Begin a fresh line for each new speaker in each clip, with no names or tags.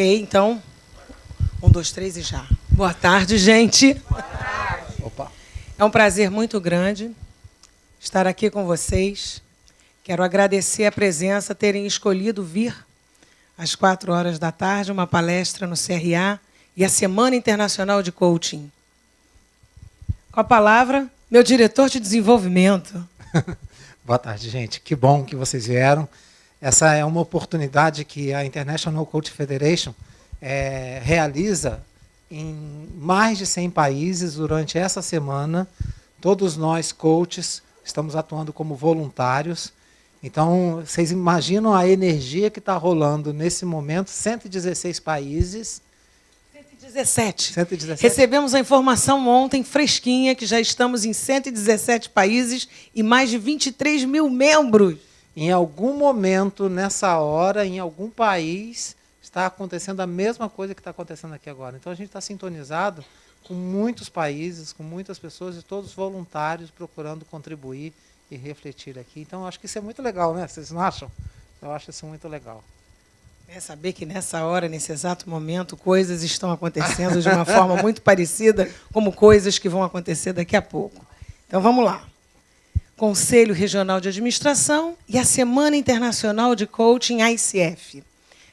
Ok, então, 1, 2, 3 e já. Boa tarde, gente.
Boa tarde.
Opa.
É um prazer muito grande estar aqui com vocês. Quero agradecer a presença, terem escolhido vir às 16h, uma palestra no CRA e a Semana Internacional de Coaching. Com a palavra, meu diretor de desenvolvimento.
Boa tarde, gente. Que bom que vocês vieram. Essa é uma oportunidade que a International Coach Federation realiza em mais de 100 países durante essa semana. Todos nós, coaches, estamos atuando como voluntários. Então, vocês imaginam a energia que está rolando nesse momento, 116 países.
117.
117.
Recebemos a informação ontem, fresquinha, que já estamos em 117 países e mais de 23 mil membros.
Em algum momento, nessa hora, em algum país, está acontecendo a mesma coisa que está acontecendo aqui agora. Então, a gente está sintonizado com muitos países, com muitas pessoas e todos voluntários procurando contribuir e refletir aqui. Então, eu acho que isso é muito legal, né? Vocês não acham? Eu acho isso muito legal.
É saber que nessa hora, nesse exato momento, coisas estão acontecendo de uma forma muito parecida como coisas que vão acontecer daqui a pouco. Então, vamos lá. Conselho Regional de Administração e a Semana Internacional de Coaching, ICF.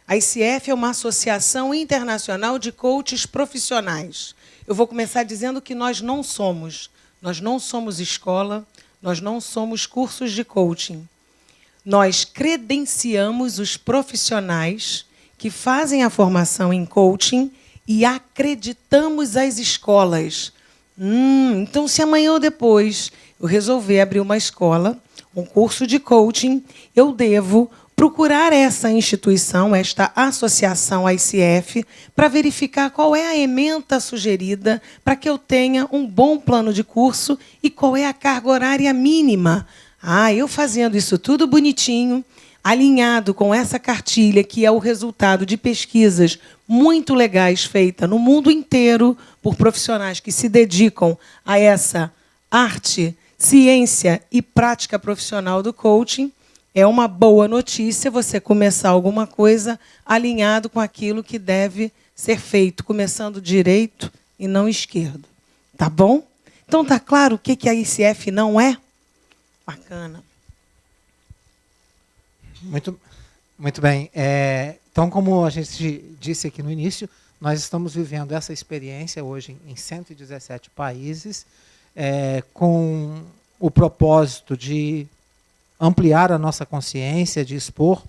A ICF é uma associação internacional de coaches profissionais. Eu vou começar dizendo que nós não somos escola, nós não somos cursos de coaching. Nós credenciamos os profissionais que fazem a formação em coaching e acreditamos as escolas. Então, se amanhã ou depois eu resolver abrir uma escola, um curso de coaching, eu devo procurar essa instituição, esta associação ICF, para verificar qual é a ementa sugerida para que eu tenha um bom plano de curso e qual é a carga horária mínima. Eu fazendo isso tudo bonitinho, alinhado com essa cartilha, que é o resultado de pesquisas muito legais feitas no mundo inteiro por profissionais que se dedicam a essa arte, ciência e prática profissional do coaching, é uma boa notícia você começar alguma coisa alinhado com aquilo que deve ser feito, começando direito e não esquerdo. Tá bom? Então, tá claro o que a ICF não é? Bacana.
Muito bem. Então, como a gente disse aqui no início, nós estamos vivendo essa experiência hoje em 117 países, com o propósito de ampliar a nossa consciência, de expor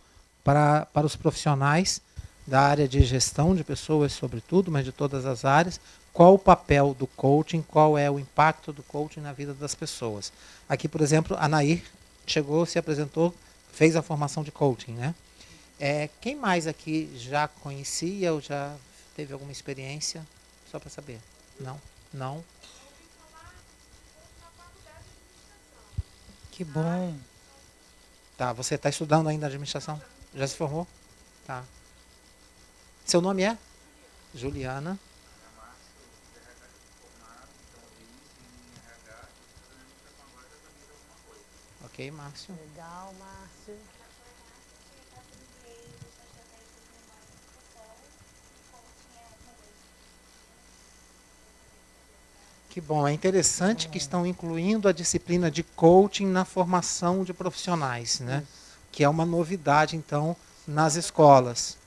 para os profissionais da área de gestão de pessoas, sobretudo, mas de todas as áreas, qual o papel do coaching, qual é o impacto do coaching na vida das pessoas. Aqui, por exemplo, a Nair chegou, se apresentou, fez a formação de coaching, né? Quem mais aqui já conhecia ou já teve alguma experiência? Só para saber. Não? Não?
Que bom.
Tá, você está estudando ainda administração? Já se formou? Tá. Seu nome é? Juliana. Ok, Márcio.
Legal, Márcio.
Que bom, é interessante que estão incluindo a disciplina de coaching na formação de profissionais, né? Que é uma novidade, então, nas escolas.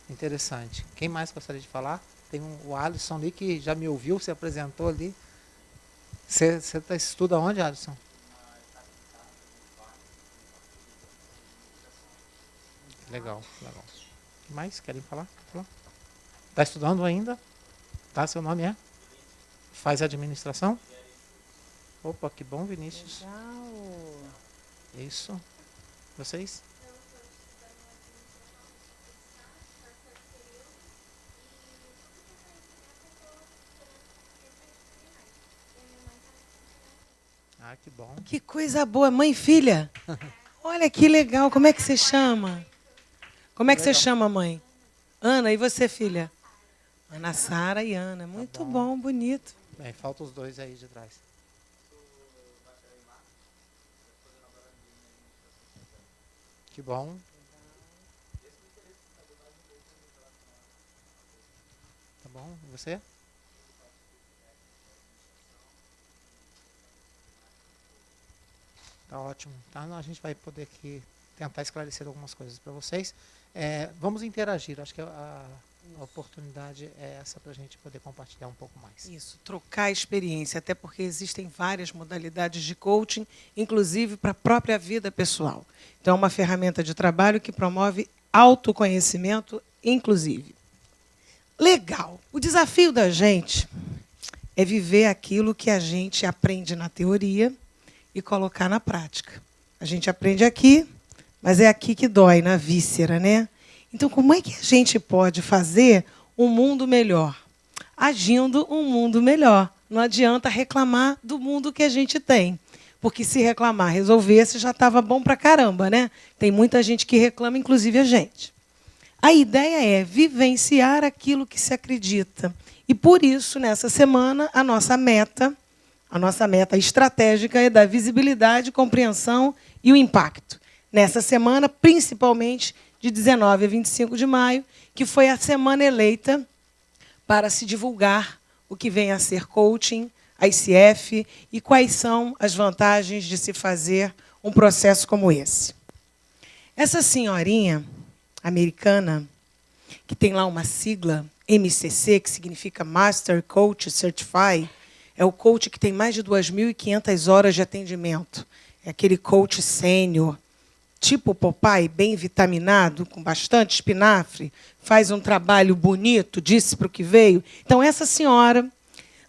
Interessante. Quem mais gostaria de falar? Tem o Alisson ali que já me ouviu, se apresentou ali. Você estuda onde, Alisson? Legal, legal. O que mais querem falar? Está estudando ainda? Tá, seu nome é? Faz administração? Opa, que bom, Vinícius.
Legal.
Isso. Vocês? Que bom.
Que coisa boa. Mãe e filha? Olha que legal. Como é que você chama? Como é que você chama, mãe? Ana, e você, filha? Ana Sara e Ana. Muito bom, bonito.
Bem, faltam os dois aí de trás. Que bom. bom. E você? Tá ótimo. Tá, a gente vai poder aqui tentar esclarecer algumas coisas para vocês. Vamos interagir. Acho que a oportunidade é essa para a gente poder compartilhar um pouco mais.
Isso, trocar experiência, até porque existem várias modalidades de coaching, inclusive para a própria vida pessoal. Então, é uma ferramenta de trabalho que promove autoconhecimento, inclusive. Legal. O desafio da gente é viver aquilo que a gente aprende na teoria e colocar na prática. A gente aprende aqui, mas é aqui que dói, na víscera, né? Então, como é que a gente pode fazer um mundo melhor? Agindo um mundo melhor. Não adianta reclamar do mundo que a gente tem. Porque se reclamar, resolvesse, já estava bom pra caramba, né? Tem muita gente que reclama, inclusive a gente. A ideia é vivenciar aquilo que se acredita. E, por isso, nessa semana, a nossa meta estratégica é da visibilidade, compreensão e o impacto. Nessa semana, principalmente de 19 a 25 de maio, que foi a semana eleita para se divulgar o que vem a ser coaching, ICF, e quais são as vantagens de se fazer um processo como esse. Essa senhorinha americana, que tem lá uma sigla, MCC, que significa Master Coach Certified, é o coach que tem mais de 2.500 horas de atendimento. É aquele coach sênior, tipo Popeye, bem vitaminado, com bastante espinafre, faz um trabalho bonito, disse para o que veio. Então, essa senhora,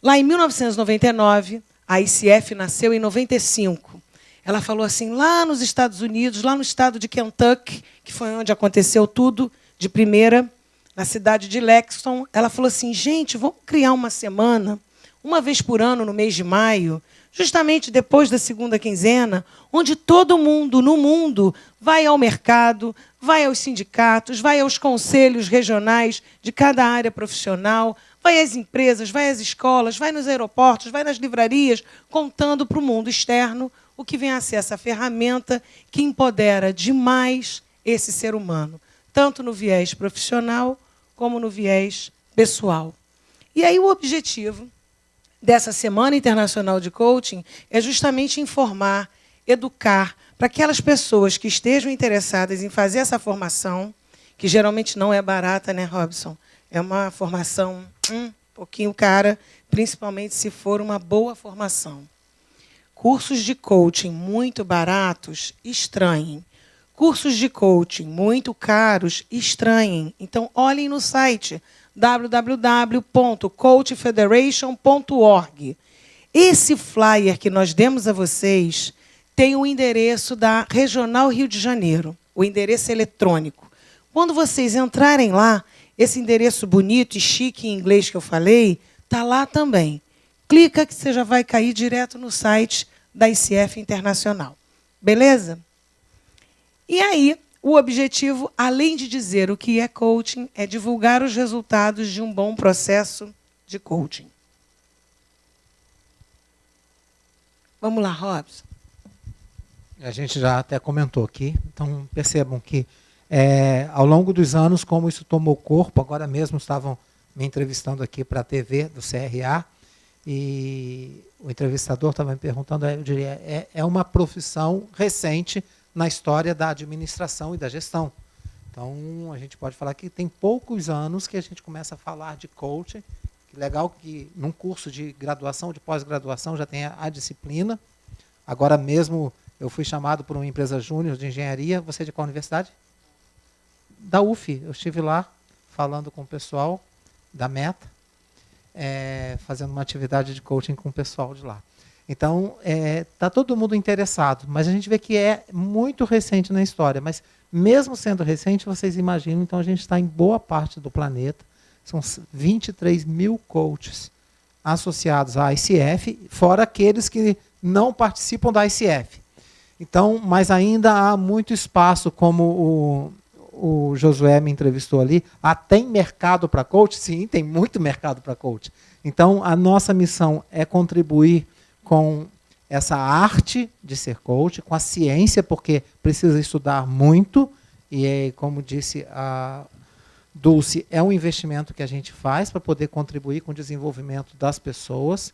lá em 1999, a ICF nasceu em 95. Ela falou assim, lá nos Estados Unidos, lá no estado de Kentucky, que foi onde aconteceu tudo, de primeira, na cidade de Lexington, ela falou assim, gente, vamos criar uma semana, uma vez por ano, no mês de maio, justamente depois da segunda quinzena, onde todo mundo no mundo vai ao mercado, vai aos sindicatos, vai aos conselhos regionais de cada área profissional, vai às empresas, vai às escolas, vai nos aeroportos, vai nas livrarias, contando para o mundo externo o que vem a ser essa ferramenta que empodera demais esse ser humano, tanto no viés profissional como no viés pessoal. E aí o objetivo dessa Semana Internacional de Coaching é justamente informar, educar, para aquelas pessoas que estejam interessadas em fazer essa formação, que geralmente não é barata, né, Robson? É uma formação um pouquinho cara, principalmente se for uma boa formação. Cursos de coaching muito baratos, estranhem. Cursos de coaching muito caros, estranhem. Então, olhem no site www.coachfederation.org. Esse flyer que nós demos a vocês tem o endereço da Regional Rio de Janeiro, o endereço eletrônico. Quando vocês entrarem lá, esse endereço bonito e chique em inglês que eu falei, está lá também. Clica que você já vai cair direto no site da ICF Internacional. Beleza? E aí, o objetivo, além de dizer o que é coaching, é divulgar os resultados de um bom processo de coaching. Vamos lá, Robson.
A gente já até comentou aqui, então percebam que ao longo dos anos, como isso tomou corpo, agora mesmo estavam me entrevistando aqui para a TV do CRA, e o entrevistador estava me perguntando, eu diria, é uma profissão recente na história da administração e da gestão. Então, a gente pode falar que tem poucos anos que a gente começa a falar de coaching. Que legal que num curso de graduação, de pós-graduação, já tem a disciplina. Agora mesmo eu fui chamado por uma empresa júnior de engenharia. Você é de qual universidade? Da UF. Eu estive lá falando com o pessoal da Meta, fazendo uma atividade de coaching com o pessoal de lá. Então, está todo mundo interessado, mas a gente vê que é muito recente na história. Mas, mesmo sendo recente, vocês imaginam, então a gente está em boa parte do planeta. São 23 mil coaches associados à ICF, fora aqueles que não participam da ICF. Então, mas ainda há muito espaço, como o Josué me entrevistou ali. Tem mercado para coach? Sim, tem muito mercado para coach. Então, a nossa missão é contribuir com essa arte de ser coach, com a ciência, porque precisa estudar muito, e como disse a Dulce, é um investimento que a gente faz para poder contribuir com o desenvolvimento das pessoas.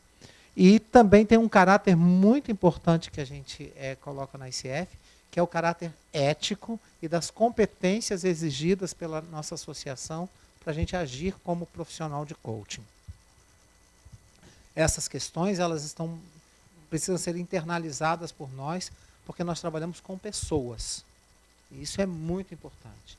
E também tem um caráter muito importante que a gente coloca na ICF, que é o caráter ético e das competências exigidas pela nossa associação para a gente agir como profissional de coaching. Essas questões precisam ser internalizadas por nós, porque nós trabalhamos com pessoas. E isso é muito importante.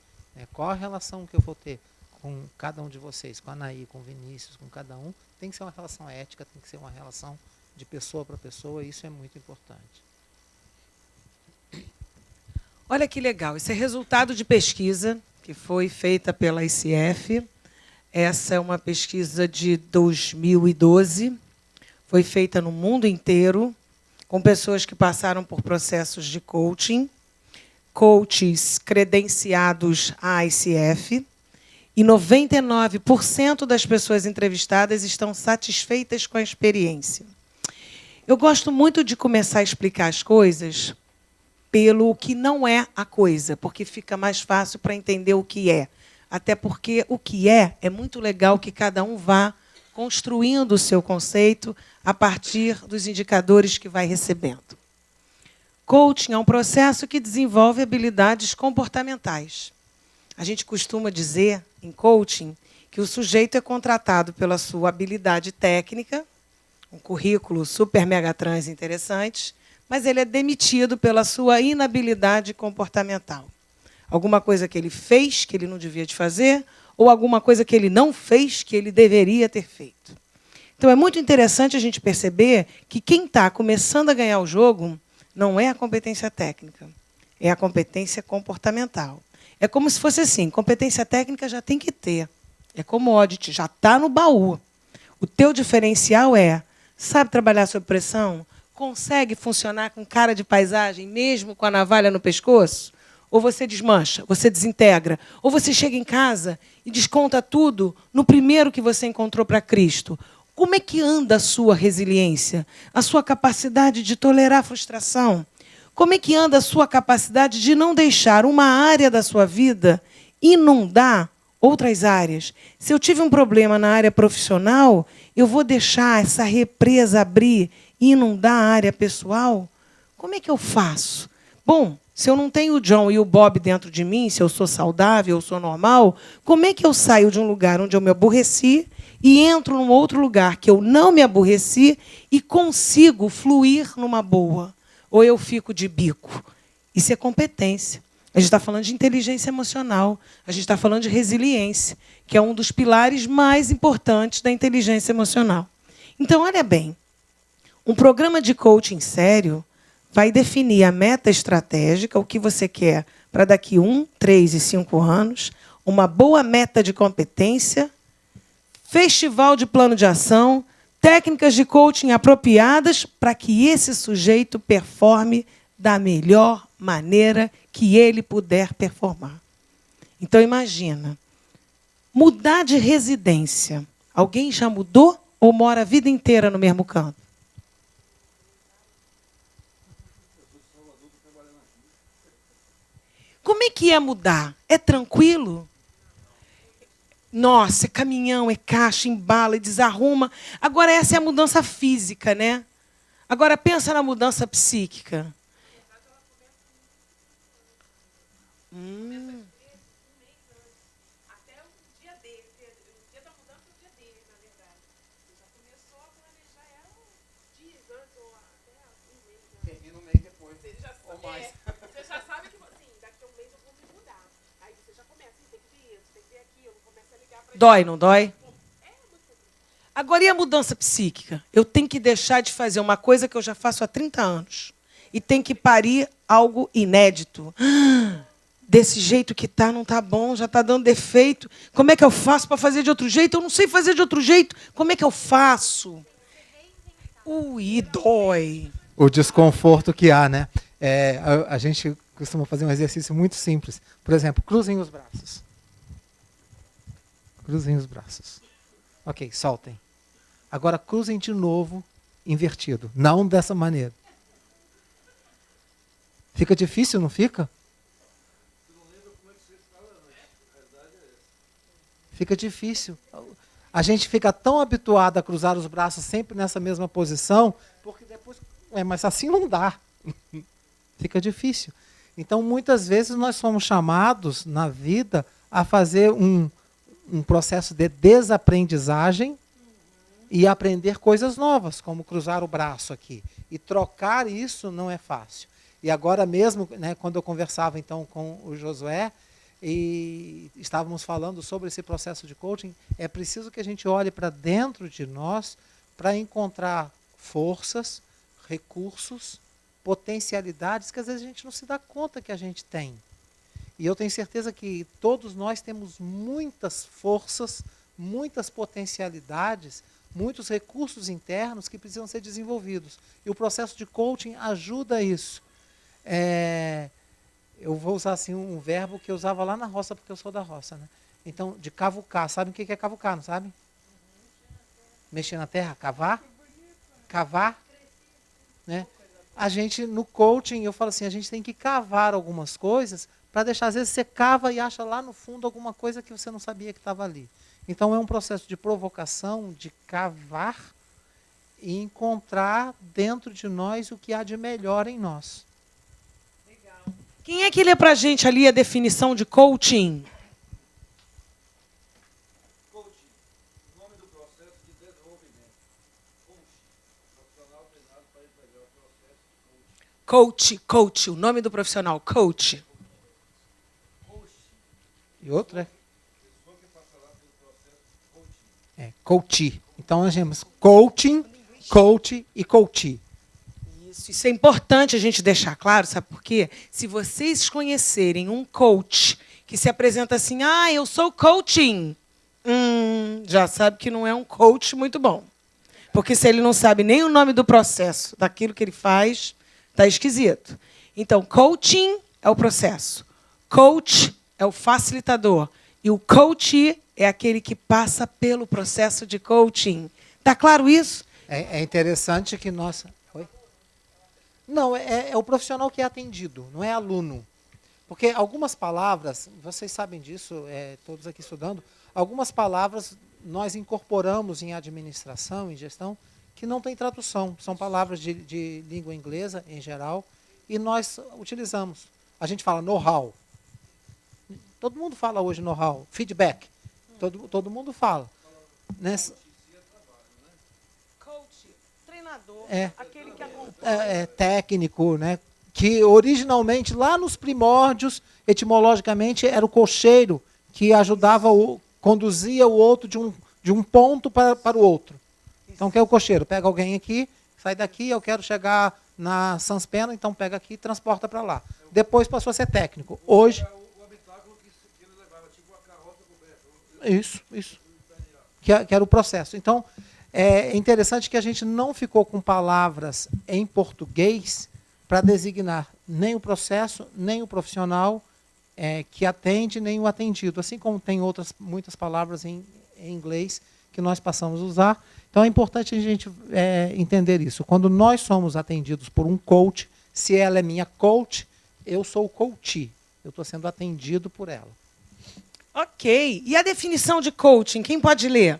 Qual a relação que eu vou ter com cada um de vocês, com a Anaí, com o Vinícius, com cada um? Tem que ser uma relação ética, tem que ser uma relação de pessoa para pessoa, e isso é muito importante.
Olha que legal, esse é resultado de pesquisa que foi feita pela ICF. Essa é uma pesquisa de 2012, foi feita no mundo inteiro, com pessoas que passaram por processos de coaching, coaches credenciados à ICF, e 99% das pessoas entrevistadas estão satisfeitas com a experiência. Eu gosto muito de começar a explicar as coisas pelo que não é a coisa, porque fica mais fácil para entender o que é. Até porque o que é muito legal que cada um vá construindo o seu conceito a partir dos indicadores que vai recebendo. Coaching é um processo que desenvolve habilidades comportamentais. A gente costuma dizer, em coaching, que o sujeito é contratado pela sua habilidade técnica, um currículo super mega trans interessante, mas ele é demitido pela sua inabilidade comportamental. Alguma coisa que ele fez que ele não devia de fazer, ou alguma coisa que ele não fez que ele deveria ter feito. Então, é muito interessante a gente perceber que quem está começando a ganhar o jogo não é a competência técnica, é a competência comportamental. É como se fosse assim, competência técnica já tem que ter, é commodity, já está no baú. O teu diferencial sabe trabalhar sob pressão? Consegue funcionar com cara de paisagem, mesmo com a navalha no pescoço? Ou você desmancha, você desintegra, ou você chega em casa e desconta tudo no primeiro que você encontrou para Cristo. Como é que anda a sua resiliência, a sua capacidade de tolerar a frustração? Como é que anda a sua capacidade de não deixar uma área da sua vida inundar outras áreas? Se eu tive um problema na área profissional, eu vou deixar essa represa abrir e inundar a área pessoal? Como é que eu faço? Bom, se eu não tenho o John e o Bob dentro de mim, se eu sou saudável, eu sou normal, como é que eu saio de um lugar onde eu me aborreci e entro num outro lugar que eu não me aborreci e consigo fluir numa boa? Ou eu fico de bico? Isso é competência. A gente está falando de inteligência emocional, a gente está falando de resiliência, que é um dos pilares mais importantes da inteligência emocional. Então, olha bem, um programa de coaching sério vai definir a meta estratégica, o que você quer para daqui 1, 3 e 5 anos, uma boa meta de competência, festival de plano de ação, técnicas de coaching apropriadas para que esse sujeito performe da melhor maneira que ele puder performar. Então, imagina, mudar de residência. Alguém já mudou ou mora a vida inteira no mesmo canto? Como é que é mudar? É tranquilo? Nossa, é caminhão, é caixa, embala e desarruma. Agora, essa é a mudança física, né? Agora, pensa na mudança psíquica. Dói, não dói? Agora, e a mudança psíquica? Eu tenho que deixar de fazer uma coisa que eu já faço há 30 anos. E tenho que parir algo inédito. Desse jeito que está, não está bom, já está dando defeito. Como é que eu faço para fazer de outro jeito? Eu não sei fazer de outro jeito. Como é que eu faço? Ui, dói.
O desconforto que há, né? A gente costuma fazer um exercício muito simples. Por exemplo, cruzem os braços. Cruzem os braços. Ok, soltem. Agora cruzem de novo, invertido. Não dessa maneira. Fica difícil, não fica? Fica difícil. A gente fica tão habituado a cruzar os braços sempre nessa mesma posição, porque depois, mas assim não dá. Fica difícil. Então, muitas vezes, nós somos chamados na vida a fazer um processo de desaprendizagem e aprender coisas novas, como cruzar o braço aqui. E trocar isso não é fácil. E agora mesmo, né, quando eu conversava então com o Josué, e estávamos falando sobre esse processo de coaching, é preciso que a gente olhe para dentro de nós para encontrar forças, recursos, potencialidades que às vezes a gente não se dá conta que a gente tem. E eu tenho certeza que todos nós temos muitas forças, muitas potencialidades, muitos recursos internos que precisam ser desenvolvidos. E o processo de coaching ajuda isso. Eu vou usar assim um verbo que eu usava lá na roça, porque eu sou da roça, né? Então, de cavucar. Sabe o que é cavucar, não sabe? Mexer na terra, cavar. Cavar. Né? A gente, no coaching, eu falo assim, a gente tem que cavar algumas coisas para deixar, às vezes você cava e acha lá no fundo alguma coisa que você não sabia que estava ali. Então é um processo de provocação, de cavar e encontrar dentro de nós o que há de melhor em nós.
Legal. Quem é que lê para a gente ali a definição de coaching?
Coaching, nome do processo de desenvolvimento. Profissional treinado para entregar o processo de coaching.
Coach, o nome do profissional, coach.
E outro coach. Então nós temos coaching, coach e coachee.
Isso é importante a gente deixar claro, sabe por quê? Se vocês conhecerem um coach que se apresenta assim, eu sou coaching, já sabe que não é um coach muito bom. Porque se ele não sabe nem o nome do processo, daquilo que ele faz, está esquisito. Então, coaching é o processo. Coach é o facilitador. E o coachee é aquele que passa pelo processo de coaching. Está claro isso?
É interessante que nós... Oi? Não, é o profissional que é atendido, não é aluno. Porque algumas palavras, vocês sabem disso, todos aqui estudando, algumas palavras nós incorporamos em administração, em gestão, que não tem tradução. São palavras de língua inglesa, em geral, e nós utilizamos. A gente fala know-how. Todo mundo fala hoje know-how. Feedback. Todo mundo fala. Nessa...
Coach, treinador, aquele que
acompanha. Técnico, né? Que originalmente, lá nos primórdios, etimologicamente, era o cocheiro que ajudava, conduzia o outro de um ponto para o outro. Então, que é o cocheiro? Pega alguém aqui, sai daqui, eu quero chegar na Sanspena, então pega aqui e transporta para lá. Depois passou a ser técnico. Hoje... Isso. Que era o processo. Então, é interessante que a gente não ficou com palavras em português para designar nem o processo, nem o profissional que atende, nem o atendido. Assim como tem muitas palavras em inglês que nós passamos a usar. Então, é importante a gente entender isso. Quando nós somos atendidos por um coach, se ela é minha coach, eu sou o coachee. Eu estou sendo atendido por ela.
Ok. E a definição de coaching? Quem pode ler?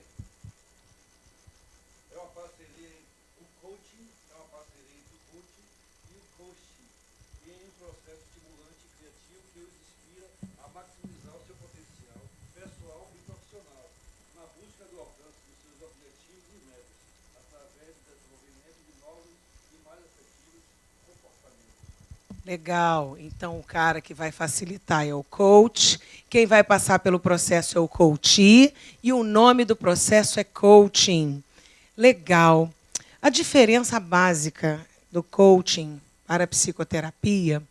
É uma parceria, o coaching é uma parceria entre o coaching e o coachee, e em um processo estimulante e criativo que os inspira a maximizar o seu potencial pessoal e profissional, na busca do alcance dos seus objetivos e metas, através do desenvolvimento de novos e mais efetivos comportamentos.
Legal. Então, o cara que vai facilitar é o coach, quem vai passar pelo processo é o coachee, e o nome do processo é coaching. Legal. A diferença básica do coaching para a psicoterapia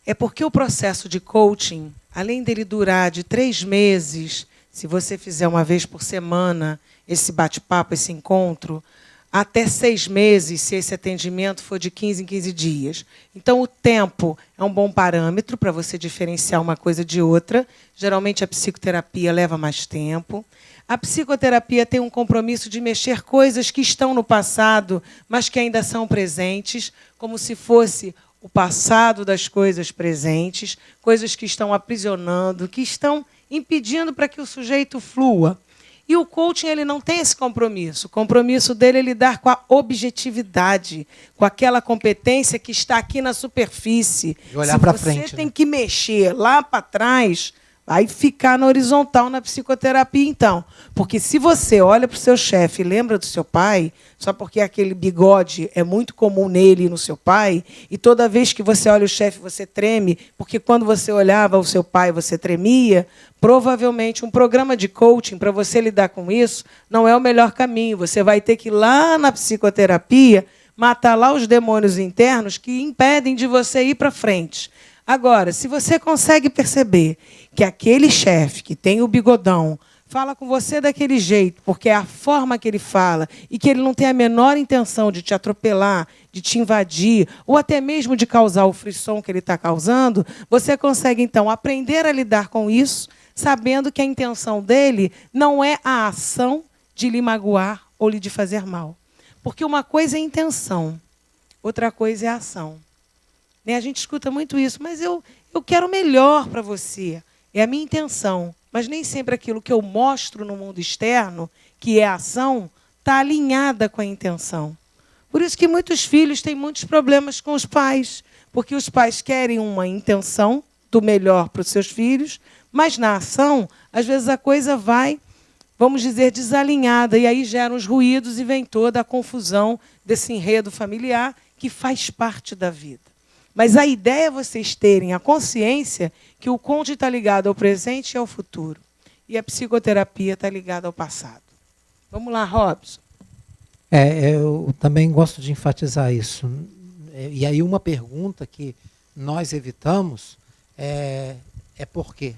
é porque o processo de coaching, além dele durar de 3 meses, se você fizer uma vez por semana esse bate-papo, esse encontro, até 6 meses, se esse atendimento for de 15 em 15 dias. Então, o tempo é um bom parâmetro para você diferenciar uma coisa de outra. Geralmente, a psicoterapia leva mais tempo. A psicoterapia tem um compromisso de mexer coisas que estão no passado, mas que ainda são presentes, como se fosse o passado das coisas presentes, coisas que estão aprisionando, que estão impedindo para que o sujeito flua. E o coaching ele não tem esse compromisso. O compromisso dele é lidar com a objetividade, com aquela competência que está aqui na superfície.
E olhar para
frente. Se
frente,
você tem que mexer lá para trás, vai ficar na horizontal na psicoterapia, então. Porque se você olha para o seu chefe e lembra do seu pai, só porque aquele bigode é muito comum nele e no seu pai, e toda vez que você olha o chefe, você treme, porque quando você olhava o seu pai, você tremia, provavelmente um programa de coaching, para você lidar com isso, não é o melhor caminho. Você vai ter que ir lá na psicoterapia, matar lá os demônios internos que impedem de você ir para frente. Agora, se você consegue perceber que aquele chefe que tem o bigodão fala com você daquele jeito, porque é a forma que ele fala, e que ele não tem a menor intenção de te atropelar, de te invadir, ou até mesmo de causar o frisson que ele está causando, você consegue, então, aprender a lidar com isso, sabendo que a intenção dele não é a ação de lhe magoar ou lhe de fazer mal. Porque uma coisa é a intenção, outra coisa é a ação. A gente escuta muito isso, mas eu quero o melhor para você. É a minha intenção. Mas nem sempre aquilo que eu mostro no mundo externo, que é a ação, está alinhada com a intenção. Por isso que muitos filhos têm muitos problemas com os pais, porque os pais querem uma intenção do melhor para os seus filhos, mas na ação, às vezes a coisa vai, vamos dizer, desalinhada, e aí geram os ruídos e vem toda a confusão desse enredo familiar que faz parte da vida. Mas a ideia é vocês terem a consciência que o coaching está ligado ao presente e ao futuro. E a psicoterapia está ligada ao passado. Vamos lá, Robson.
Eu também gosto de enfatizar isso. E aí uma pergunta que nós evitamos é por quê?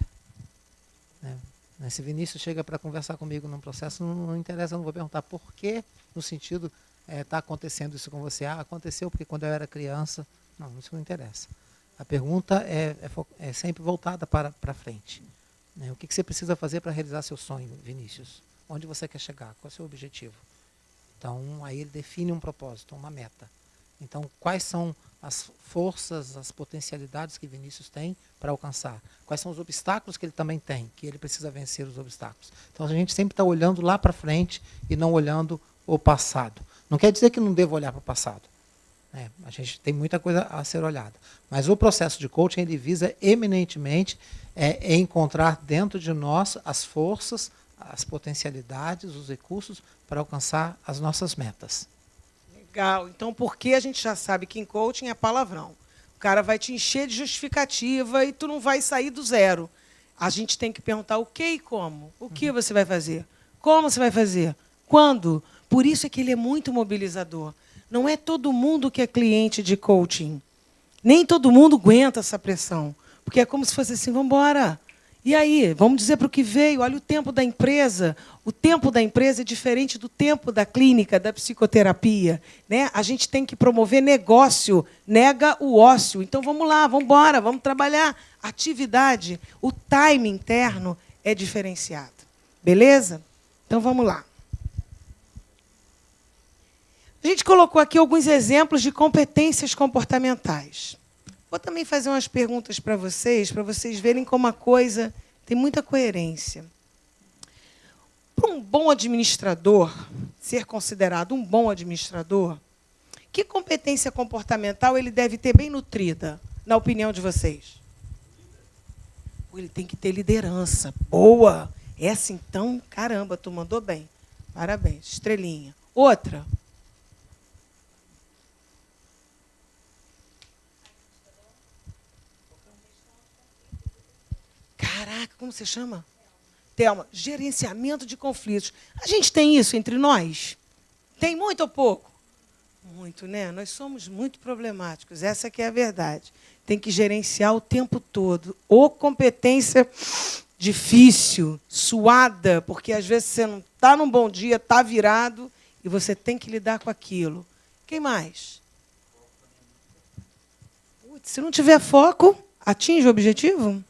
Se Vinícius chega para conversar comigo num processo, não interessa, eu não vou perguntar por quê, no sentido, está acontecendo isso com você? Aconteceu porque quando eu era criança... Não, isso não interessa. A pergunta é sempre voltada para frente. O que você precisa fazer para realizar seu sonho, Vinícius? Onde você quer chegar? Qual é o seu objetivo? Então, aí ele define um propósito, uma meta. Então, quais são as forças, as potencialidades que Vinícius tem para alcançar? Quais são os obstáculos que ele também tem, que ele precisa vencer os obstáculos? Então, a gente sempre está olhando lá para frente e não olhando o passado. Não quer dizer que não devo olhar para o passado. A gente tem muita coisa a ser olhada. Mas o processo de coaching ele visa eminentemente encontrar dentro de nós as forças, as potencialidades, os recursos para alcançar as nossas metas.
Legal. Então, porque a gente já sabe que em coaching é palavrão. O cara vai te encher de justificativa e tu não vai sair do zero. A gente tem que perguntar o que e como. O que você vai fazer? Como você vai fazer? Quando? Por isso é que ele é muito mobilizador. Não é todo mundo que é cliente de coaching. Nem todo mundo aguenta essa pressão. Porque é como se fosse assim, vamos embora. E aí, vamos dizer para o que veio. Olha o tempo da empresa. O tempo da empresa é diferente do tempo da clínica, da psicoterapia. A gente tem que promover negócio, nega o ócio. Então, vamos lá, vamos embora, vamos trabalhar. Atividade, o time interno é diferenciado. Beleza? Então, vamos lá. A gente colocou aqui alguns exemplos de competências comportamentais. Vou também fazer umas perguntas para vocês verem como a coisa tem muita coerência. Para um bom administrador, ser considerado um bom administrador, que competência comportamental ele deve ter bem nutrida, na opinião de vocês? Ele tem que ter liderança. Boa! Essa, então, caramba, tu mandou bem. Parabéns, estrelinha. Outra. Caraca, como você chama? Thelma, gerenciamento de conflitos. A gente tem isso entre nós? Tem muito ou pouco? Muito, né? Nós somos muito problemáticos, essa que é a verdade. Tem que gerenciar o tempo todo. Ou competência difícil, suada, porque às vezes você não está num bom dia, está virado, e você tem que lidar com aquilo. Quem mais? Putz, se não tiver foco, atinge o objetivo?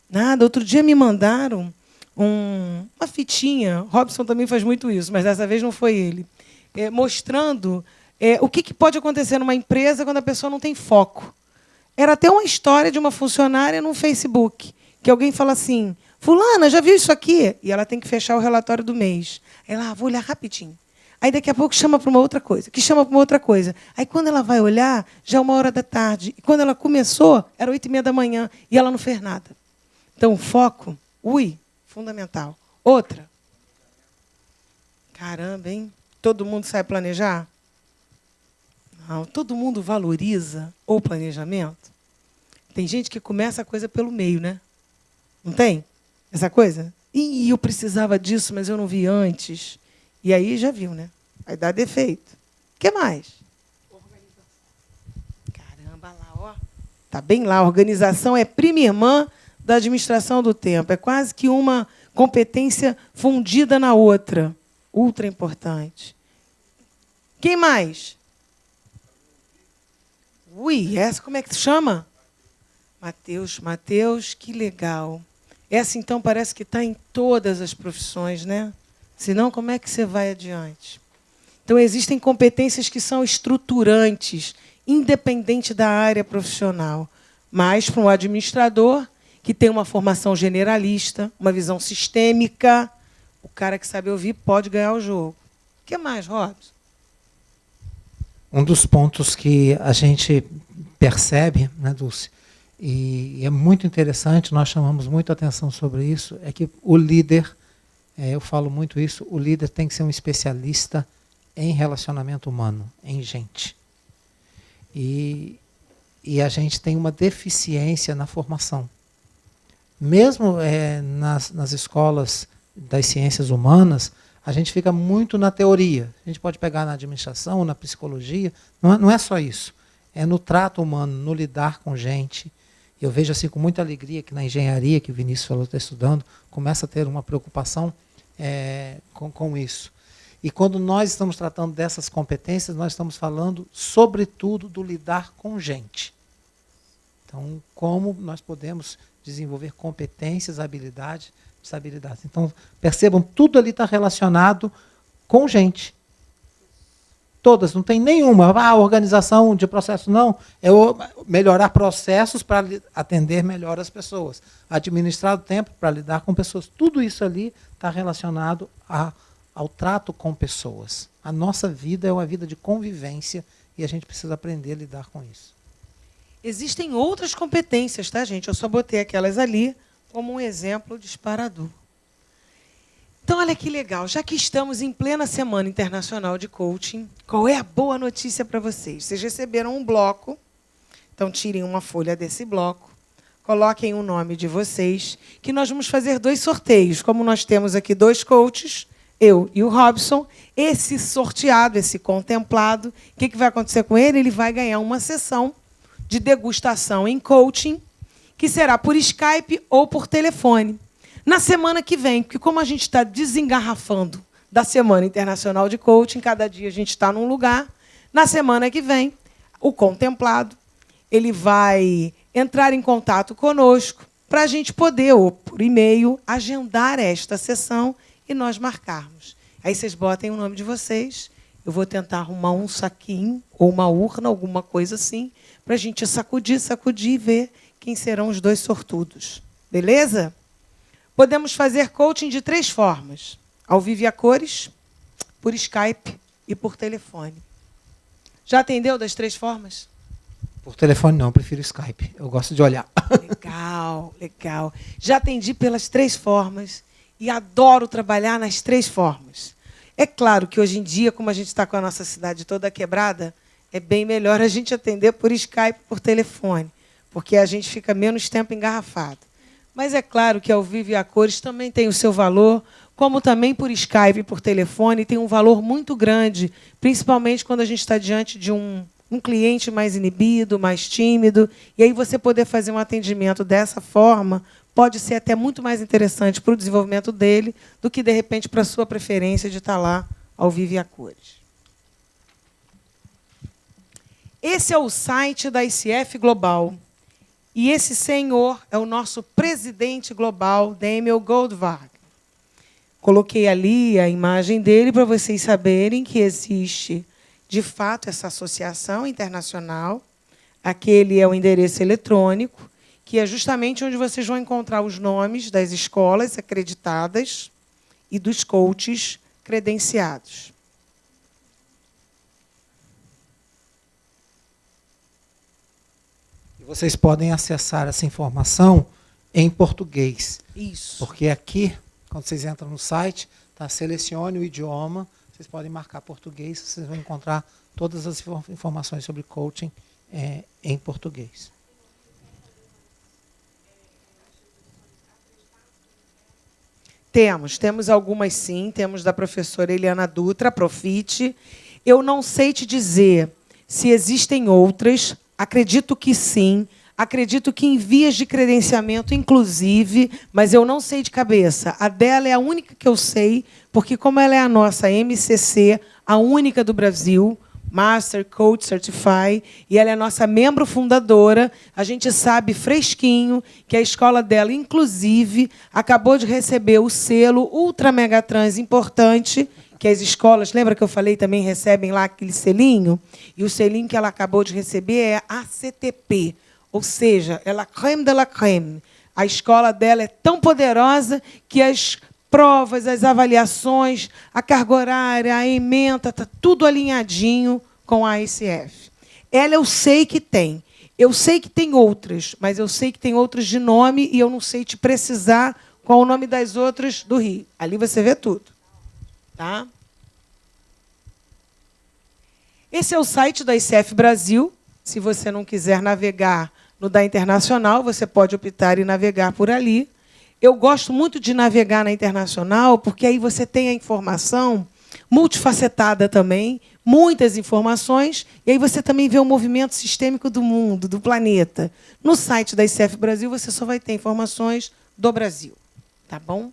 Nada. Outro dia me mandaram uma fitinha, Robson também faz muito isso, mas dessa vez não foi ele, mostrando o que pode acontecer numa empresa quando a pessoa não tem foco. Era até uma história de uma funcionária no Facebook, que alguém fala assim, fulana, já viu isso aqui? E ela tem que fechar o relatório do mês. Ela, vou olhar rapidinho. Aí, daqui a pouco, chama para uma outra coisa, que chama para uma outra coisa. Aí, quando ela vai olhar, já é 1h da tarde. E quando ela começou, era 8h30 da manhã. E ela não fez nada. Então, o foco, fundamental. Outra. Caramba, hein? Todo mundo sabe planejar? Não, todo mundo valoriza o planejamento? Tem gente que começa a coisa pelo meio, né? Não tem? Essa coisa? Ih, eu precisava disso, mas eu não vi antes. E aí já viu, né? Vai dar defeito. O que mais? Organização. Caramba, lá, ó. Está bem lá. A organização é prima irmã da administração do tempo. É quase que uma competência fundida na outra. Ultra importante. Quem mais? Essa como é que se chama? Mateus, que legal. Essa, então, parece que está em todas as profissões, né? Senão, como é que você vai adiante? Então, existem competências que são estruturantes, independente da área profissional. Mas, para um administrador que tem uma formação generalista, uma visão sistêmica, o cara que sabe ouvir pode ganhar o jogo. O que mais, Robson?
Um dos pontos que a gente percebe, né, Dulce, e é muito interessante, nós chamamos muito atenção sobre isso, é que o líder, eu falo muito isso, o líder tem que ser um especialista em relacionamento humano, em gente. E a gente tem uma deficiência na formação. Mesmo nas escolas das ciências humanas, a gente fica muito na teoria. A gente pode pegar na administração, na psicologia, não é só isso. É no trato humano, no lidar com gente. Eu vejo assim com muita alegria que na engenharia, que o Vinícius falou, está estudando, começa a ter uma preocupação com isso. E quando nós estamos tratando dessas competências, nós estamos falando, sobretudo, do lidar com gente. Então, como nós podemos desenvolver competências, habilidades, habilidades. Então, percebam, tudo ali está relacionado com gente. Todas, não tem nenhuma. Organização de processos, não. É melhorar processos para atender melhor as pessoas. Administrar o tempo para lidar com pessoas. Tudo isso ali está relacionado ao trato com pessoas. A nossa vida é uma vida de convivência e a gente precisa aprender a lidar com isso.
Existem outras competências, tá, gente? Eu só botei aquelas ali como um exemplo disparador. Então, olha que legal. Já que estamos em plena Semana Internacional de Coaching, qual é a boa notícia para vocês? Vocês receberam um bloco, então tirem uma folha desse bloco, coloquem o nome de vocês, que nós vamos fazer 2 sorteios. Como nós temos aqui 2 coaches, eu e o Robson, esse sorteado, esse contemplado, o que vai acontecer com ele? Ele vai ganhar uma sessão de degustação em coaching, que será por Skype ou por telefone. Na semana que vem, porque como a gente está desengarrafando da Semana Internacional de Coaching, cada dia a gente está num lugar, na semana que vem, o contemplado ele vai entrar em contato conosco para a gente poder, ou por e-mail, agendar esta sessão e nós marcarmos. Aí vocês botem o nome de vocês, eu vou tentar arrumar um saquinho ou uma urna, alguma coisa assim, para a gente sacudir e ver quem serão os 2 sortudos. Beleza? Podemos fazer coaching de 3 formas. Ao vivo e a cores, por Skype e por telefone. Já atendeu das 3 formas?
Por telefone não, eu prefiro Skype. Eu gosto de olhar.
Legal, legal. Já atendi pelas 3 formas e adoro trabalhar nas 3 formas. É claro que hoje em dia, como a gente está com a nossa cidade toda quebrada, é bem melhor a gente atender por Skype e por telefone, porque a gente fica menos tempo engarrafado. Mas é claro que ao vivo e a cores também tem o seu valor, como também por Skype e por telefone tem um valor muito grande, principalmente quando a gente está diante de um cliente mais inibido, mais tímido, e aí você poder fazer um atendimento dessa forma pode ser até muito mais interessante para o desenvolvimento dele do que, de repente, para a sua preferência de estar lá ao vivo e a cores. Esse é o site da ICF Global. E esse senhor é o nosso presidente global, Daniel Goldberg. Coloquei ali a imagem dele para vocês saberem que existe, de fato, essa associação internacional. Aquele é o endereço eletrônico. que é justamente onde vocês vão encontrar os nomes das escolas acreditadas e dos coaches credenciados.
E vocês podem acessar essa informação em português.
Isso.
Porque aqui, quando vocês entram no site, tá, selecione o idioma, vocês podem marcar português, vocês vão encontrar todas as informações sobre coaching em português.
Temos algumas sim, temos da professora Eliana Dutra, Profite. Eu não sei te dizer se existem outras, acredito que sim, acredito que em vias de credenciamento, inclusive, mas eu não sei de cabeça. A dela é a única que eu sei, porque como ela é a nossa MCC, a única do Brasil, Master Coach Certify, e ela é nossa membro fundadora, a gente sabe fresquinho que a escola dela, inclusive, acabou de receber o selo Ultra Mega Trans importante, que as escolas, lembra que eu falei, também recebem lá aquele selinho? E o selinho que ela acabou de receber é ACTP, ou seja, ela é crème de la crème. A escola dela é tão poderosa que as provas, as avaliações, a carga horária, a ementa, está tudo alinhadinho com a ACF. Ela eu sei que tem. Eu sei que tem outras, mas eu sei que tem outras de nome e eu não sei te precisar qual o nome das outras do Rio. Ali você vê tudo. Tá? Esse é o site da ICF Brasil. Se você não quiser navegar no da Internacional, você pode optar e navegar por ali. Eu gosto muito de navegar na Internacional, porque aí você tem a informação multifacetada também, muitas informações, e aí você também vê o movimento sistêmico do mundo, do planeta. No site da ICF Brasil, você só vai ter informações do Brasil. Tá bom?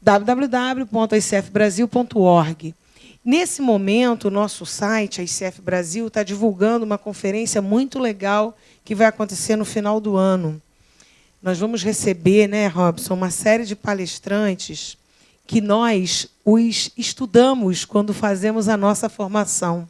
www.icfbrasil.org. Nesse momento, o nosso site, a ICF Brasil, está divulgando uma conferência muito legal que vai acontecer no final do ano. Nós vamos receber, né, Robson, uma série de palestrantes que nós os estudamos quando fazemos a nossa formação.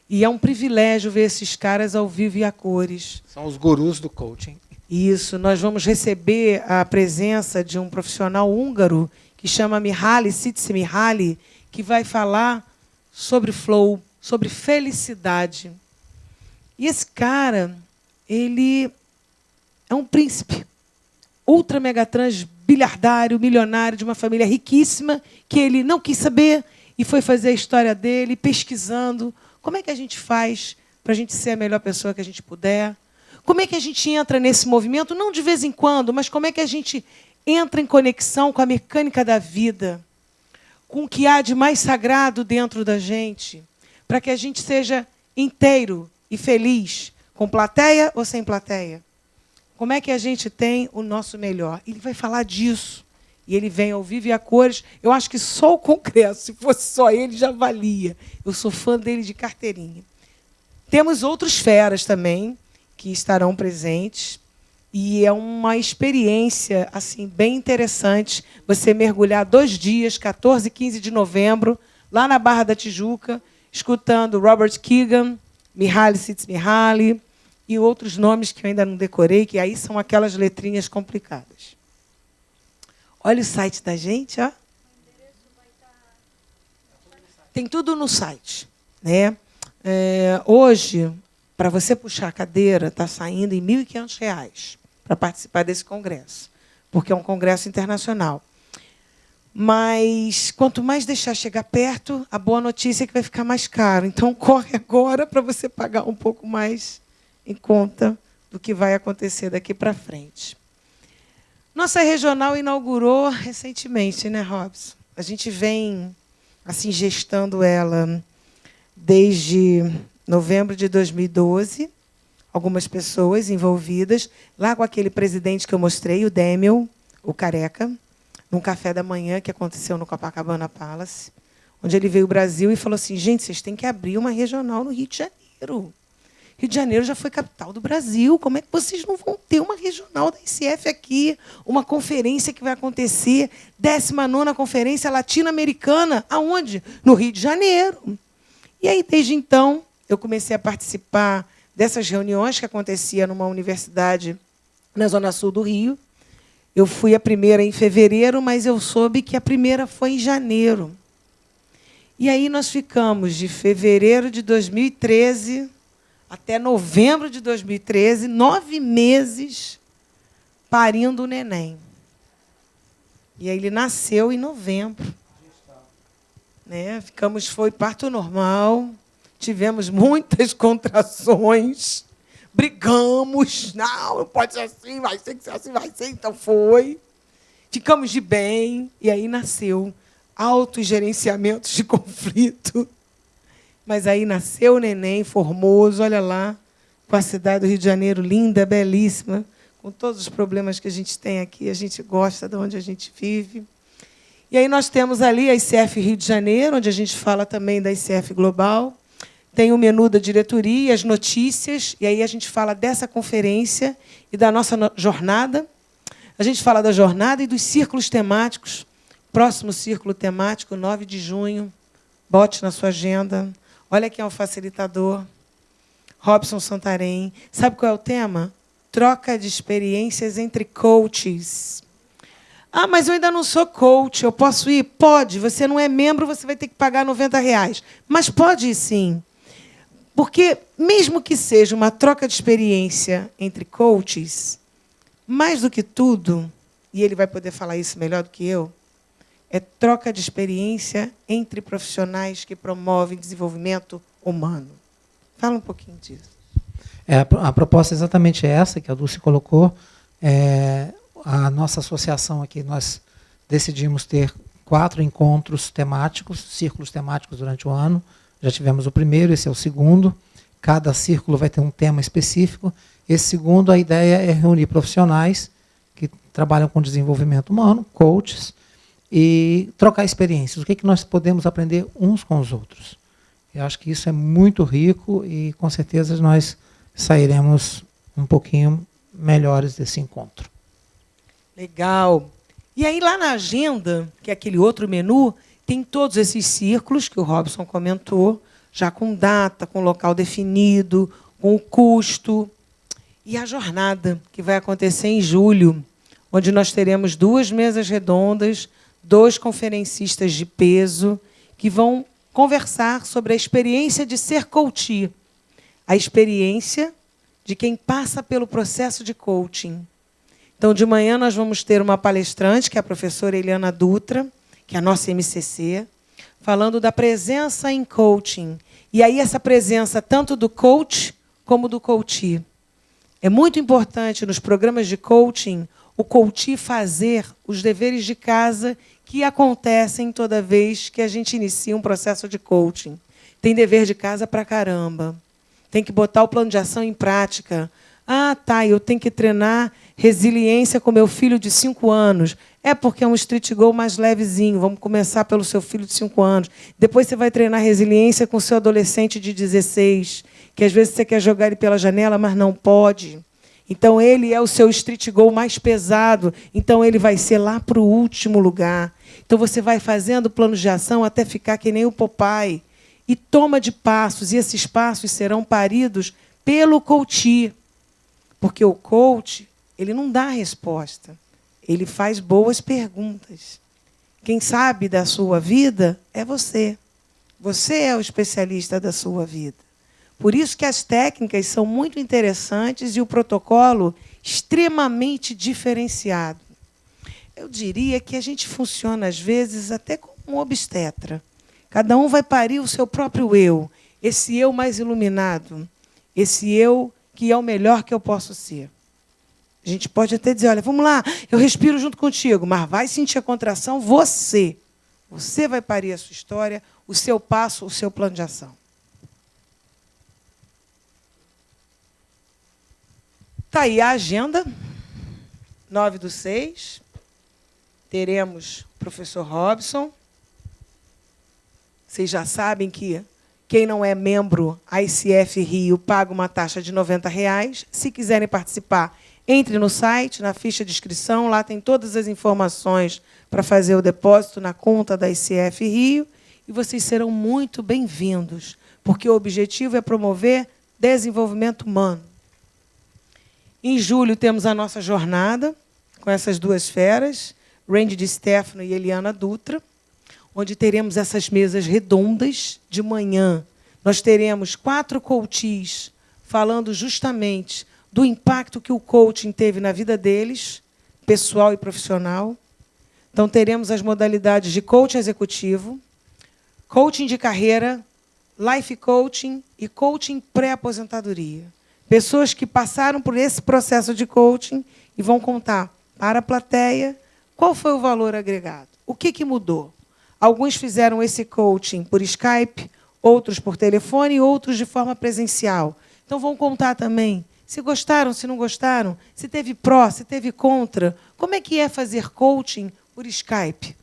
E é um privilégio ver esses caras ao vivo e a cores.
São os gurus do coaching.
Isso, nós vamos receber a presença de um profissional húngaro que chama Mihaly Csikszentmihalyi, que vai falar sobre flow, sobre felicidade. E esse cara, ele é um príncipe, ultra mega trans, bilhardário, milionário, de uma família riquíssima, que ele não quis saber e foi fazer a história dele, pesquisando como é que a gente faz para a gente ser a melhor pessoa que a gente puder, como é que a gente entra nesse movimento, não de vez em quando, mas como é que a gente entra em conexão com a mecânica da vida, com o que há de mais sagrado dentro da gente, para que a gente seja inteiro e feliz, com plateia ou sem plateia. Como é que a gente tem o nosso melhor? Ele vai falar disso. E ele vem ao vivo e a cores. Eu acho que só o congresso, se fosse só ele, já valia. Eu sou fã dele de carteirinha. Temos outros feras também que estarão presentes. E é uma experiência assim bem interessante você mergulhar 2 dias, 14 e 15 de novembro, lá na Barra da Tijuca, escutando Robert Keegan, Mihaly Csikszentmihalyi e outros nomes que eu ainda não decorei, que aí são aquelas letrinhas complicadas. Olha o site da gente, ó. Tem tudo no site, né? Hoje, para você puxar a cadeira, está saindo em R$ 1.500 para participar desse congresso, porque é um congresso internacional. Mas, quanto mais deixar chegar perto, a boa notícia é que vai ficar mais caro. Então, corre agora para você pagar um pouco mais em conta do que vai acontecer daqui para frente. Nossa regional inaugurou recentemente, né, Robson? A gente vem assim gestando ela desde novembro de 2012. Algumas pessoas envolvidas, lá com aquele presidente que eu mostrei, o Demiel, o careca, num café da manhã que aconteceu no Copacabana Palace, onde ele veio ao Brasil e falou assim, gente, vocês têm que abrir uma regional no Rio de Janeiro. Rio de Janeiro já foi capital do Brasil. Como é que vocês não vão ter uma regional da ICF aqui? Uma conferência que vai acontecer, 19ª Conferência Latino-Americana. Aonde? No Rio de Janeiro. E aí, desde então, eu comecei a participar dessas reuniões que acontecia numa universidade na Zona Sul do Rio. Eu fui a primeira em fevereiro, mas eu soube que a primeira foi em janeiro. E aí nós ficamos de fevereiro de 2013 até novembro de 2013, 9 meses parindo o neném. E aí ele nasceu em novembro. Né? Foi parto normal, tivemos muitas contrações, brigamos, não pode ser assim, vai ser que ser assim, vai ser, então foi. Ficamos de bem, e aí nasceu altos gerenciamentos de conflito. Mas aí nasceu o neném, Formoso, olha lá, com a cidade do Rio de Janeiro, linda, belíssima, com todos os problemas que a gente tem aqui, a gente gosta de onde a gente vive. E aí nós temos ali a ICF Rio de Janeiro, onde a gente fala também da ICF Global. Tem o menu da diretoria, as notícias, e aí a gente fala dessa conferência e da nossa jornada. A gente fala da jornada e dos círculos temáticos. Próximo círculo temático, 9 de junho. Bote na sua agenda. Olha quem é o facilitador. Robson Santarém. Sabe qual é o tema? Troca de experiências entre coaches. Ah, mas eu ainda não sou coach, eu posso ir? Pode. Você não é membro, você vai ter que pagar R$90. Mas pode ir, sim. Porque, mesmo que seja uma troca de experiência entre coaches, mais do que tudo, e ele vai poder falar isso melhor do que eu, é troca de experiência entre profissionais que promovem desenvolvimento humano. Fala um pouquinho disso.
A proposta é exatamente essa que a Dulce colocou. A nossa associação aqui, nós decidimos ter 4 encontros temáticos, círculos temáticos durante o ano. Já tivemos o primeiro, esse é o segundo. Cada círculo vai ter um tema específico. Esse segundo, a ideia é reunir profissionais que trabalham com desenvolvimento humano, coaches, e trocar experiências. O que nós podemos aprender uns com os outros. Eu acho que isso é muito rico e, com certeza, nós sairemos um pouquinho melhores desse encontro.
Legal. E aí, lá na agenda, que é aquele outro menu, tem todos esses círculos que o Robson comentou, já com data, com local definido, com o custo. E a jornada, que vai acontecer em julho, onde nós teremos 2 mesas redondas, 2 conferencistas de peso, que vão conversar sobre a experiência de ser coach, a experiência de quem passa pelo processo de coaching. Então, de manhã, nós vamos ter uma palestrante, que é a professora Eliana Dutra, que é a nossa MCC, falando da presença em coaching. E aí, essa presença tanto do coach como do coachee. É muito importante, nos programas de coaching, o coachee fazer os deveres de casa que acontecem toda vez que a gente inicia um processo de coaching. Tem dever de casa pra caramba. Tem que botar o plano de ação em prática. Ah, tá, eu tenho que treinar resiliência com meu filho de 5 anos. É porque é um street goal mais levezinho. Vamos começar pelo seu filho de 5 anos. Depois você vai treinar resiliência com o seu adolescente de 16, que às vezes você quer jogar ele pela janela, mas não pode. Então, ele é o seu street goal mais pesado. Então, ele vai ser lá para o último lugar. Então, você vai fazendo planos de ação até ficar que nem o Popeye. E toma de passos. E esses passos serão paridos pelo coach. Porque o coach, ele não dá a resposta. Ele faz boas perguntas. Quem sabe da sua vida é você. Você é o especialista da sua vida. Por isso que as técnicas são muito interessantes e o protocolo extremamente diferenciado. Eu diria que a gente funciona, às vezes, até como um obstetra. Cada um vai parir o seu próprio eu, esse eu mais iluminado, esse eu que é o melhor que eu posso ser. A gente pode até dizer, olha, vamos lá, eu respiro junto contigo, mas vai sentir a contração você. Você vai parir a sua história, o seu passo, o seu plano de ação. Está aí a agenda, 9/6. Teremos o professor Robson. Vocês já sabem que quem não é membro ICF Rio paga uma taxa de R$90. Se quiserem participar, entre no site, na ficha de inscrição. Lá tem todas as informações para fazer o depósito na conta da ICF Rio. E vocês serão muito bem-vindos, porque o objetivo é promover desenvolvimento humano. Em julho, temos a nossa jornada com essas duas feras, Randy Di Stefano e Eliana Dutra, onde teremos essas mesas redondas de manhã. Nós teremos 4 coaches falando justamente do impacto que o coaching teve na vida deles, pessoal e profissional. Então, teremos as modalidades de coaching executivo, coaching de carreira, life coaching e coaching pré-aposentadoria. Pessoas que passaram por esse processo de coaching e vão contar para a plateia qual foi o valor agregado, o que mudou. Alguns fizeram esse coaching por Skype, outros por telefone e outros de forma presencial. Então, vão contar também se gostaram, se não gostaram, se teve pró, se teve contra. Como é que é fazer coaching por Skype?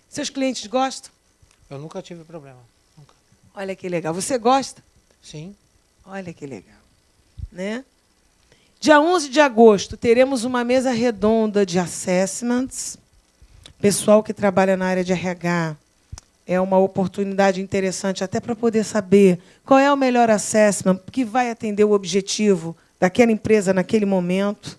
Seus clientes gostam?
Eu nunca tive problema. Nunca.
Olha que legal. Você gosta?
Sim.
Olha que legal. Né? Dia 11 de agosto, teremos uma mesa redonda de assessments. Pessoal que trabalha na área de RH, é uma oportunidade interessante até para poder saber qual é o melhor assessment que vai atender o objetivo daquela empresa naquele momento.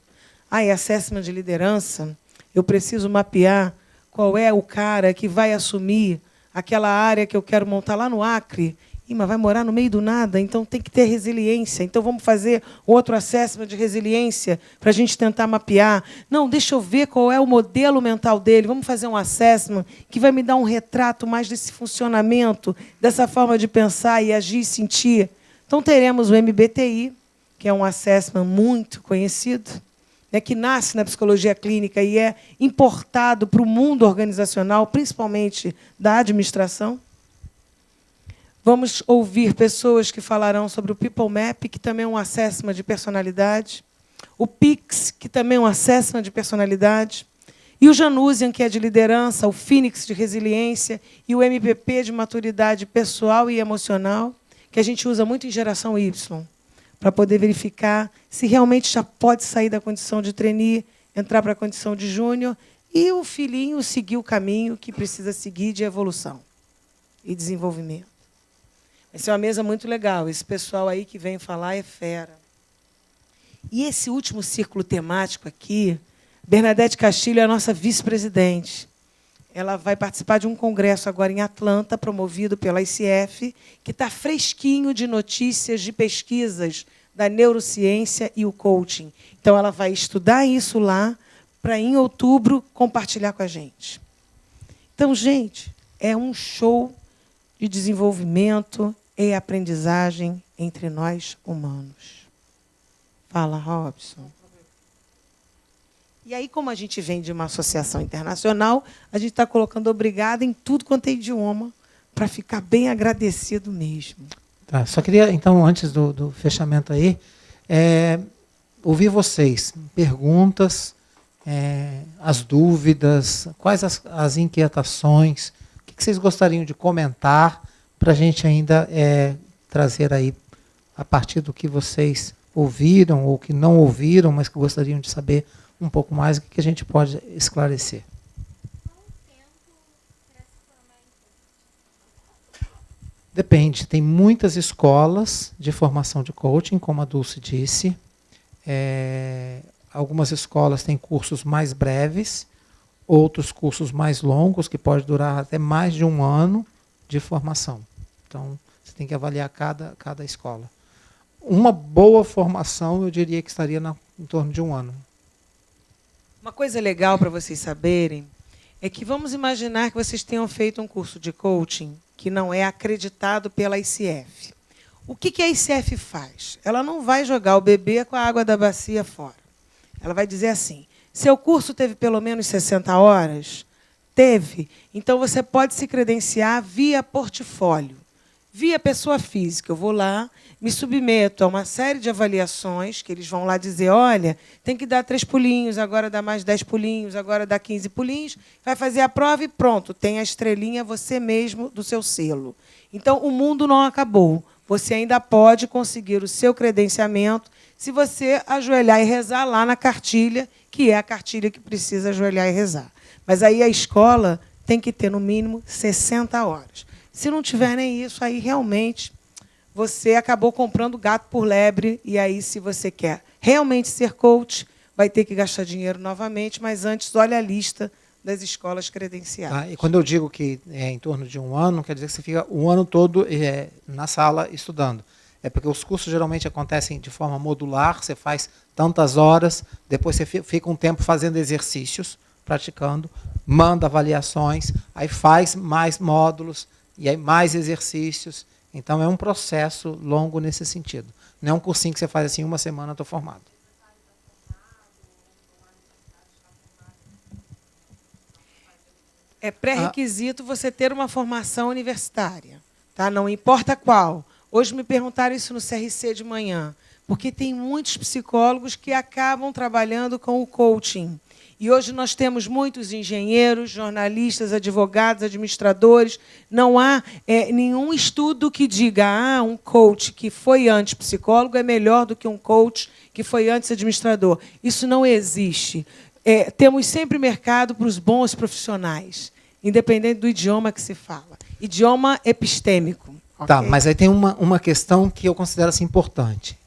E assessment de liderança, eu preciso mapear qual é o cara que vai assumir aquela área que eu quero montar lá no Acre. Mas vai morar no meio do nada, então tem que ter resiliência. Então, vamos fazer outro assessment de resiliência para a gente tentar mapear. Não, deixa eu ver qual é o modelo mental dele. Vamos fazer um assessment que vai me dar um retrato mais desse funcionamento, dessa forma de pensar e agir e sentir. Então, teremos o MBTI, que é um assessment muito conhecido, né, que nasce na psicologia clínica e é importado para o mundo organizacional, principalmente da administração. Vamos ouvir pessoas que falarão sobre o People Map, que também é um assessment de personalidade, o PIX, que também é um assessment de personalidade, e o Janusian, que é de liderança, o Phoenix de resiliência, e o MPP de maturidade pessoal e emocional, que a gente usa muito em geração Y, para poder verificar se realmente já pode sair da condição de trainee, entrar para a condição de júnior, e o filhinho seguir o caminho que precisa seguir de evolução e desenvolvimento. Essa é uma mesa muito legal. Esse pessoal aí que vem falar é fera. E esse último círculo temático aqui, Bernadette Castilho é a nossa vice-presidente. Ela vai participar de um congresso agora em Atlanta, promovido pela ICF, que está fresquinho de notícias, de pesquisas da neurociência e o coaching. Então, ela vai estudar isso lá para, em outubro, compartilhar com a gente. Então, gente, é um show de desenvolvimento e aprendizagem entre nós humanos. Fala, Robson. E aí, como a gente vem de uma associação internacional, a gente está colocando obrigada em tudo quanto é idioma, para ficar bem agradecido mesmo.
Tá, só queria, então, antes do fechamento aí, ouvir vocês, perguntas, as dúvidas, quais as inquietações, o que vocês gostariam de comentar para a gente ainda trazer aí, a partir do que vocês ouviram ou que não ouviram, mas que gostariam de saber um pouco mais, o que a gente pode esclarecer. Depende, tem muitas escolas de formação de coaching, como a Dulce disse. Algumas escolas têm cursos mais breves, outros cursos mais longos, que pode durar até mais de 1 ano de formação. Então, você tem que avaliar cada escola. Uma boa formação, eu diria que estaria em torno de 1 ano.
Uma coisa legal para vocês saberem é que vamos imaginar que vocês tenham feito um curso de coaching que não é acreditado pela ICF. O que a ICF faz? Ela não vai jogar o bebê com a água da bacia fora. Ela vai dizer assim: seu curso teve pelo menos 60 horas? Teve. Então, você pode se credenciar via portfólio, via pessoa física. Eu vou lá, me submeto a uma série de avaliações, que eles vão lá dizer, olha, tem que dar 3 pulinhos, agora dá mais 10 pulinhos, agora dá 15 pulinhos, vai fazer a prova e pronto, tem a estrelinha você mesmo do seu selo. Então, o mundo não acabou. Você ainda pode conseguir o seu credenciamento se você ajoelhar e rezar lá na cartilha, que é a cartilha que precisa ajoelhar e rezar. Mas aí a escola tem que ter, no mínimo, 60 horas. Se não tiver nem isso, aí realmente você acabou comprando gato por lebre, e aí, se você quer realmente ser coach, vai ter que gastar dinheiro novamente, mas antes, olha a lista das escolas credenciadas.
Tá? E quando eu digo que é em torno de 1 ano, não quer dizer que você fica o ano todo na sala estudando. É porque os cursos geralmente acontecem de forma modular, você faz tantas horas, depois você fica um tempo fazendo exercícios, praticando, manda avaliações, aí faz mais módulos, e aí mais exercícios. Então é um processo longo nesse sentido. Não é um cursinho que você faz assim, 1 semana estou formado.
É pré-requisito você ter uma formação universitária, tá? Não importa qual. Hoje me perguntaram isso no CRC de manhã, porque tem muitos psicólogos que acabam trabalhando com o coaching. E hoje nós temos muitos engenheiros, jornalistas, advogados, administradores. Não há nenhum estudo que diga um coach que foi antes psicólogo é melhor do que um coach que foi antes administrador. Isso não existe. Temos sempre mercado para os bons profissionais, independente do idioma que se fala. Idioma epistêmico.
Tá,
Okay?
mas aí tem uma questão que eu considero assim, importante.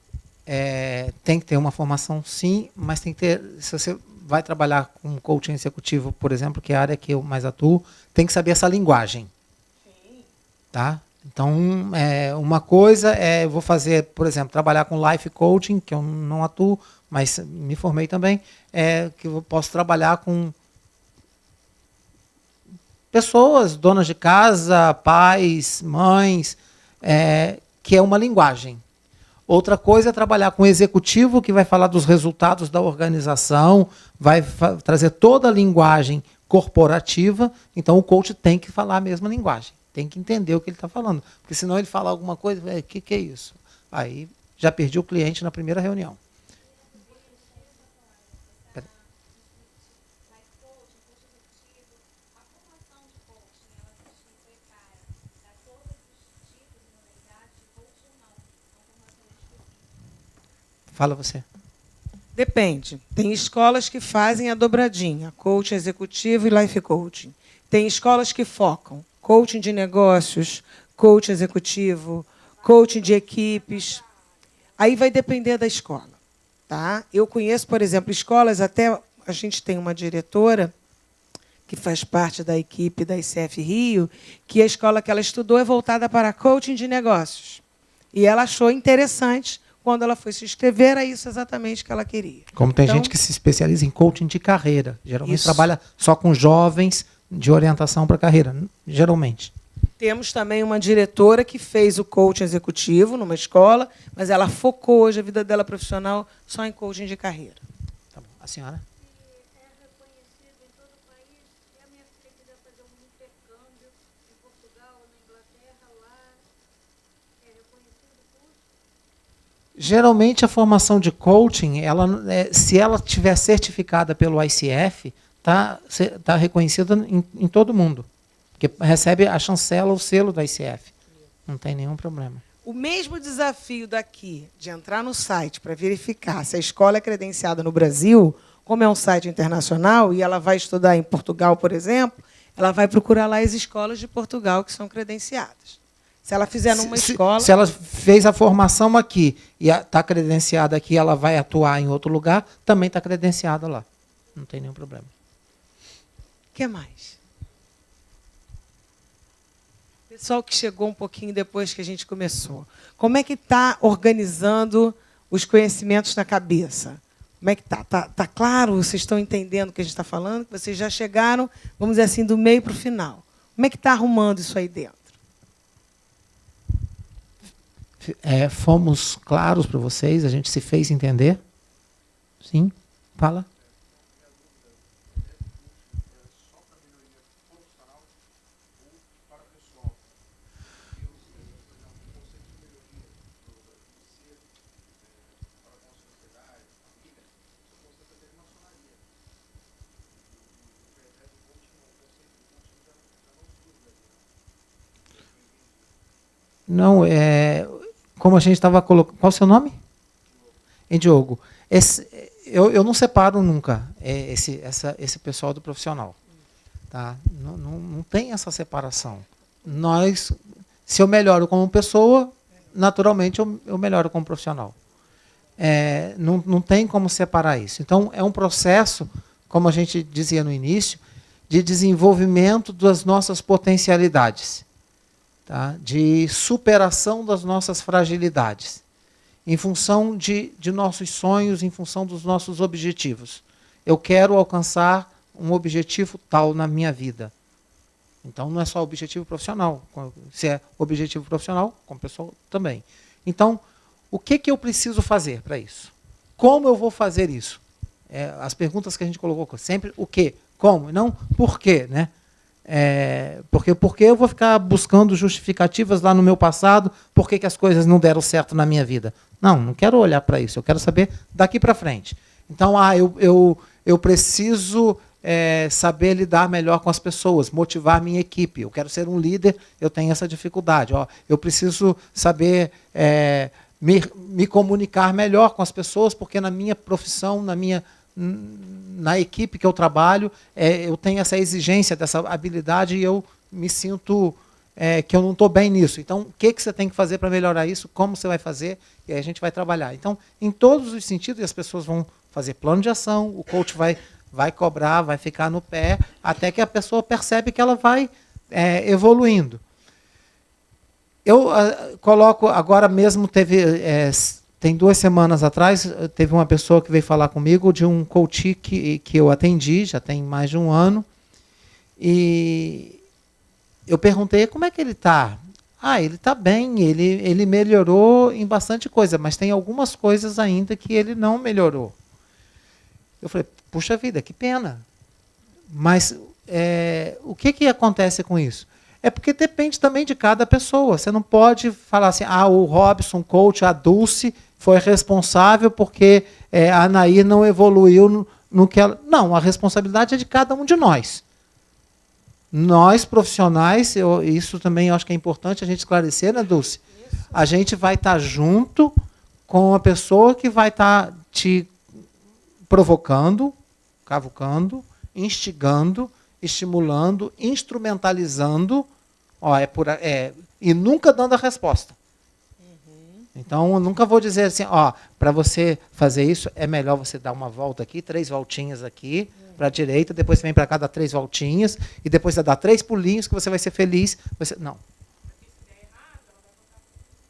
Tem que ter uma formação, sim, mas tem que ter... Se você vai trabalhar com coaching executivo, por exemplo, que é a área que eu mais atuo, tem que saber essa linguagem. Sim. Tá? Então, uma coisa eu vou fazer, por exemplo, trabalhar com life coaching, que eu não atuo, mas me formei também, que eu posso trabalhar com pessoas, donas de casa, pais, mães, que é uma linguagem. Outra coisa é trabalhar com o executivo, que vai falar dos resultados da organização, vai trazer toda a linguagem corporativa. Então, o coach tem que falar a mesma linguagem, tem que entender o que ele está falando. Porque senão ele fala alguma coisa, o que é isso? Aí já perdi o cliente na primeira reunião. Fala você.
Depende. Tem escolas que fazem a dobradinha, coaching executivo e life coaching. Tem escolas que focam coaching de negócios, coaching executivo, coaching de equipes. Aí vai depender da escola. Tá? Eu conheço, por exemplo, escolas, até a gente tem uma diretora que faz parte da equipe da ICF Rio, que a escola que ela estudou é voltada para coaching de negócios. E ela achou interessante. Quando ela foi se inscrever, era isso exatamente que ela queria.
Como tem gente que se especializa em coaching de carreira. Geralmente
isso.
Trabalha só com jovens de orientação para carreira. Geralmente.
Temos também uma diretora que fez o coaching executivo numa escola, mas ela focou hoje a vida dela profissional só em coaching de carreira.
Tá bom. A senhora? Geralmente a formação de coaching, se ela tiver certificada pelo ICF, tá reconhecida em todo mundo. Porque recebe a chancela, o selo do ICF. Não tem nenhum problema.
O mesmo desafio daqui, de entrar no site para verificar se a escola é credenciada no Brasil, como é um site internacional, e ela vai estudar em Portugal, por exemplo, ela vai procurar lá as escolas de Portugal que são credenciadas. Se ela fizer numa escola...
Se ela fez a formação aqui e está credenciada aqui, ela vai atuar em outro lugar, também está credenciada lá. Não tem nenhum problema.
O que mais? Pessoal que chegou um pouquinho depois que a gente começou. Como é que está organizando os conhecimentos na cabeça? Como é que está? Tá claro? Vocês estão entendendo o que a gente está falando? Vocês já chegaram, vamos dizer assim, do meio para o final. Como é que está arrumando isso aí dentro?
Fomos claros para vocês, a gente se fez entender? Sim? Fala. Não, como a gente estava colocando... Qual é o seu nome? Diogo. Eu não separo nunca esse pessoal do profissional. Tá? Não tem essa separação. Se eu melhoro como pessoa, naturalmente eu melhoro como profissional. Não tem como separar isso. Então, é um processo, como a gente dizia no início, de desenvolvimento das nossas potencialidades, tá? De superação das nossas fragilidades, em função de nossos sonhos, em função dos nossos objetivos. Eu quero alcançar um objetivo tal na minha vida. Então, não é só objetivo profissional. Se é objetivo profissional, como pessoal também. Então, o que eu preciso fazer para isso? Como eu vou fazer isso? As perguntas que a gente colocou, sempre o quê? Como? Não por quê, né? Porque eu vou ficar buscando justificativas lá no meu passado, por que as coisas não deram certo na minha vida. Não quero olhar para isso, eu quero saber daqui para frente. Então, eu preciso saber lidar melhor com as pessoas, motivar minha equipe. Eu quero ser um líder, eu tenho essa dificuldade. Eu preciso saber me comunicar melhor com as pessoas, porque na minha profissão, na equipe que eu trabalho, eu tenho essa exigência dessa habilidade e eu me sinto que eu não estou bem nisso. Então, o que você tem que fazer para melhorar isso? Como você vai fazer? E aí a gente vai trabalhar. Então, em todos os sentidos, as pessoas vão fazer plano de ação, o coach vai cobrar, vai ficar no pé, até que a pessoa percebe que ela vai evoluindo. Eu coloco, agora mesmo tem 2 semanas atrás, teve uma pessoa que veio falar comigo de um coach que eu atendi, já tem mais de um ano, e eu perguntei como é que ele está. Ele está bem, ele melhorou em bastante coisa, mas tem algumas coisas ainda que ele não melhorou. Eu falei, puxa vida, que pena. Mas o que acontece com isso? É porque depende também de cada pessoa. Você não pode falar assim, o Robson, coach, a Dulce foi responsável porque a Anaí não evoluiu no que ela... Não, a responsabilidade é de cada um de nós. Nós, profissionais, isso também eu acho que é importante a gente esclarecer, né, Dulce? Isso. A gente vai estar junto com a pessoa que vai estar te provocando, cavucando, instigando, estimulando, instrumentalizando, e nunca dando a resposta. Uhum. Então, eu nunca vou dizer assim, para você fazer isso, é melhor você dar uma volta aqui, 3 voltinhas aqui, para a direita, depois você vem para cá, dá 3 voltinhas, e depois você dá 3 pulinhos que você vai ser feliz. Não.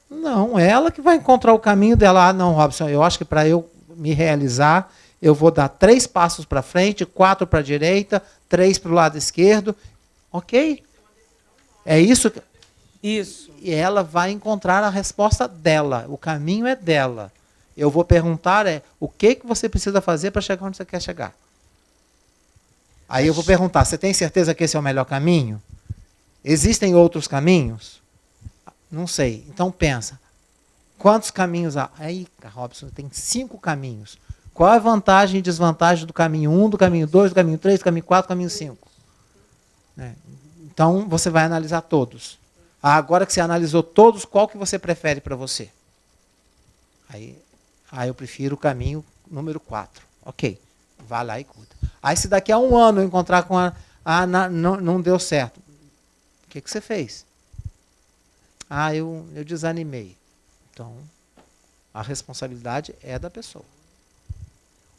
Não, é ela que vai encontrar o caminho dela. Não, Robson, eu acho que para eu me realizar, eu vou dar 3 passos para frente, 4 para a direita, 3 para o lado esquerdo. Ok? É isso?
Isso.
E ela vai encontrar a resposta dela. O caminho é dela. Eu vou perguntar o que você precisa fazer para chegar onde você quer chegar. Aí eu vou perguntar, você tem certeza que esse é o melhor caminho? Existem outros caminhos? Não sei. Então pensa. Quantos caminhos há? Aí, Robson, tem 5 caminhos. Qual é a vantagem e desvantagem do caminho 1, do caminho 2, do caminho 3, do caminho 4, do caminho 5? Então, você vai analisar todos. Agora que você analisou todos, qual que você prefere para você? Aí eu prefiro o caminho número 4. Ok, vá lá e cuida. Aí se daqui a 1 ano eu encontrar com não deu certo. O que você fez? Eu desanimei. Então, a responsabilidade é da pessoa.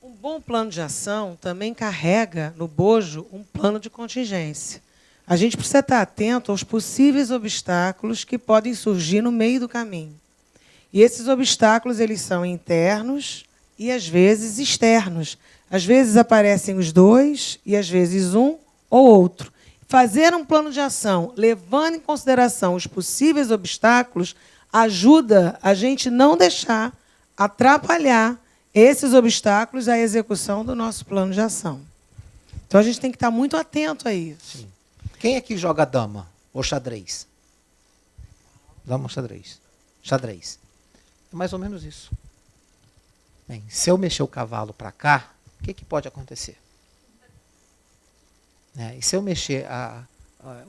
Um bom plano de ação também carrega no bojo um plano de contingência. A gente precisa estar atento aos possíveis obstáculos que podem surgir no meio do caminho. E esses obstáculos eles são internos e, às vezes, externos. Às vezes aparecem os 2 e, às vezes, um ou outro. Fazer um plano de ação, levando em consideração os possíveis obstáculos, ajuda a gente não deixar atrapalhar esses obstáculos à execução do nosso plano de ação. Então, a gente tem que estar muito atento a isso.
Sim. Quem aqui joga dama ou xadrez? Dama ou xadrez? Xadrez. É mais ou menos isso. Bem, se eu mexer o cavalo para cá, o que pode acontecer? E se eu mexer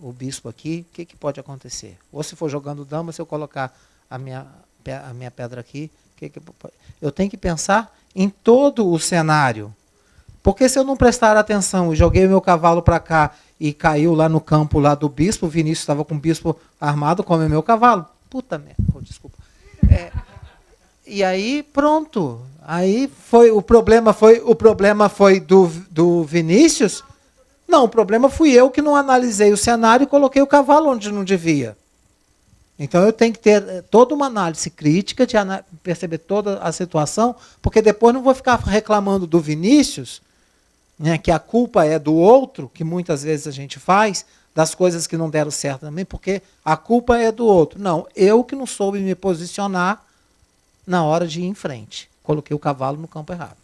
o bispo aqui, o que pode acontecer? Ou se for jogando dama, se eu colocar a minha pedra aqui, eu tenho que pensar em todo o cenário. Porque se eu não prestar atenção e joguei o meu cavalo para cá e caiu lá no campo lá do bispo, o Vinícius estava com o bispo armado, come o meu cavalo. Puta merda, desculpa. E aí, pronto. Aí o problema foi do Vinícius? Não, o problema fui eu que não analisei o cenário e coloquei o cavalo onde não devia. Então eu tenho que ter toda uma análise crítica, de perceber toda a situação, porque depois não vou ficar reclamando do Vinícius, né, que a culpa é do outro, que muitas vezes a gente faz, das coisas que não deram certo também, porque a culpa é do outro. Não, eu que não soube me posicionar na hora de ir em frente. Coloquei o cavalo no campo errado.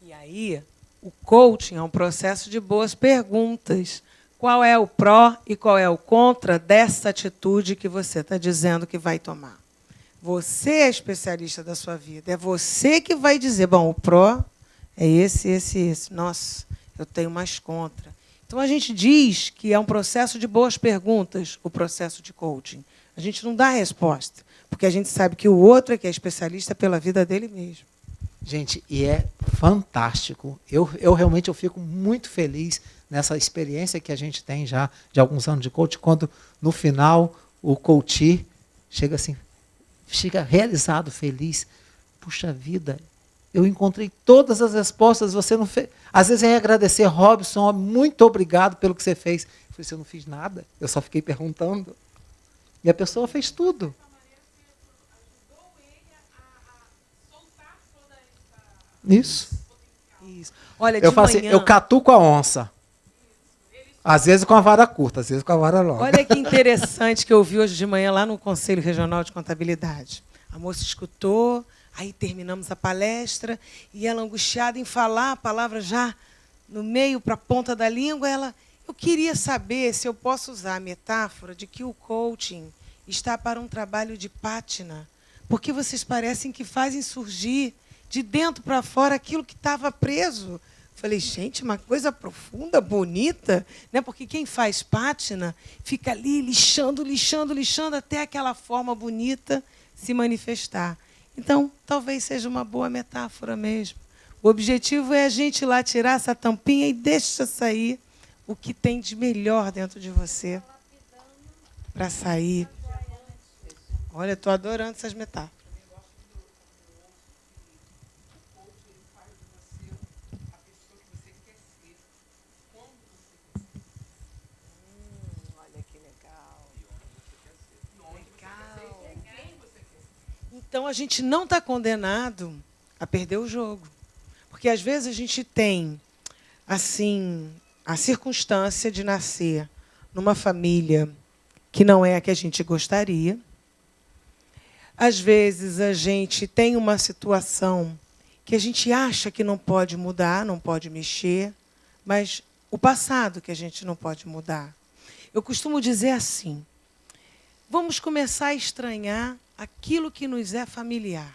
E aí, o coaching é um processo de boas perguntas. Qual é o pró e qual é o contra dessa atitude que você está dizendo que vai tomar? Você é especialista da sua vida. É você que vai dizer, bom, o pró é esse. Nossa, eu tenho mais contra. Então, a gente diz que é um processo de boas perguntas, o processo de coaching. A gente não dá resposta, porque a gente sabe que o outro é que é especialista pela vida dele mesmo.
Gente, e é fantástico. Eu realmente fico muito feliz nessa experiência que a gente tem já de alguns anos de coaching, quando, no final, o coach chega assim, chega realizado, feliz. Puxa vida, eu encontrei todas as respostas, você não fez. Às vezes é agradecer, Robson, muito obrigado pelo que você fez. Eu falei, eu não fiz nada, eu só fiquei perguntando. E a pessoa fez tudo. Isso.
Olha,
eu faço assim, eu catuco a onça. Às vezes com a vara curta, às vezes com a vara longa.
Olha que interessante que eu vi hoje de manhã lá no Conselho Regional de Contabilidade. A moça escutou, aí terminamos a palestra, e ela, angustiada em falar a palavra já no meio, para a ponta da língua, eu queria saber se eu posso usar a metáfora de que o coaching está para um trabalho de pátina, porque vocês parecem que fazem surgir de dentro para fora aquilo que estava preso. Falei, gente, uma coisa profunda, bonita, né? Porque quem faz pátina fica ali lixando até aquela forma bonita se manifestar. Então, talvez seja uma boa metáfora mesmo. O objetivo é a gente ir lá tirar essa tampinha e deixa sair o que tem de melhor dentro de você para sair. Olha, estou adorando essas metáforas. Então, a gente não está condenado a perder o jogo. Porque, às vezes, a gente tem assim, a circunstância de nascer numa família que não é a que a gente gostaria. Às vezes, a gente tem uma situação que a gente acha que não pode mudar, não pode mexer, mas o passado que a gente não pode mudar. Eu costumo dizer assim, vamos começar a estranhar aquilo que nos é familiar.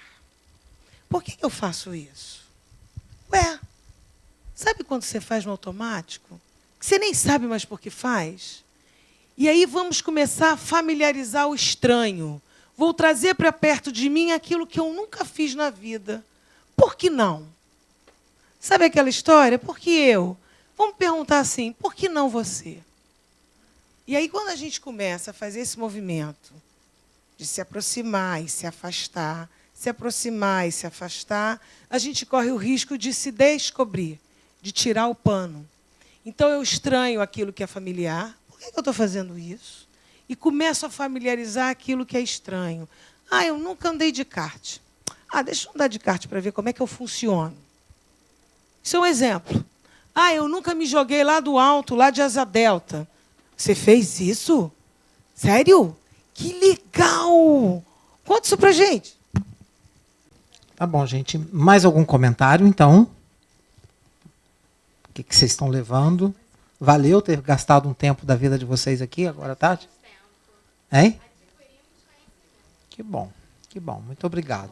Por que eu faço isso? Ué, sabe quando você faz no automático? Que você nem sabe mais por que faz? E aí vamos começar a familiarizar o estranho. Vou trazer para perto de mim aquilo que eu nunca fiz na vida. Por que não? Sabe aquela história? Por que eu? Vamos perguntar assim, por que não você? E aí, quando a gente começa a fazer esse movimento de se aproximar e se afastar, se aproximar e se afastar, a gente corre o risco de se descobrir, de tirar o pano. Então, eu estranho aquilo que é familiar. Por que eu estou fazendo isso? E começo a familiarizar aquilo que é estranho. Ah, eu nunca andei de kart. Ah, deixa eu andar de kart para ver como é que eu funciono. Isso é um exemplo. Ah, eu nunca me joguei lá do alto, lá de asa delta. Você fez isso? Sério? Que legal! Conta isso pra gente.
Tá bom, gente. Mais algum comentário, então? O que vocês estão levando? Valeu ter gastado um tempo da vida de vocês aqui agora à tarde? Hein? Que bom, que bom. Muito obrigado.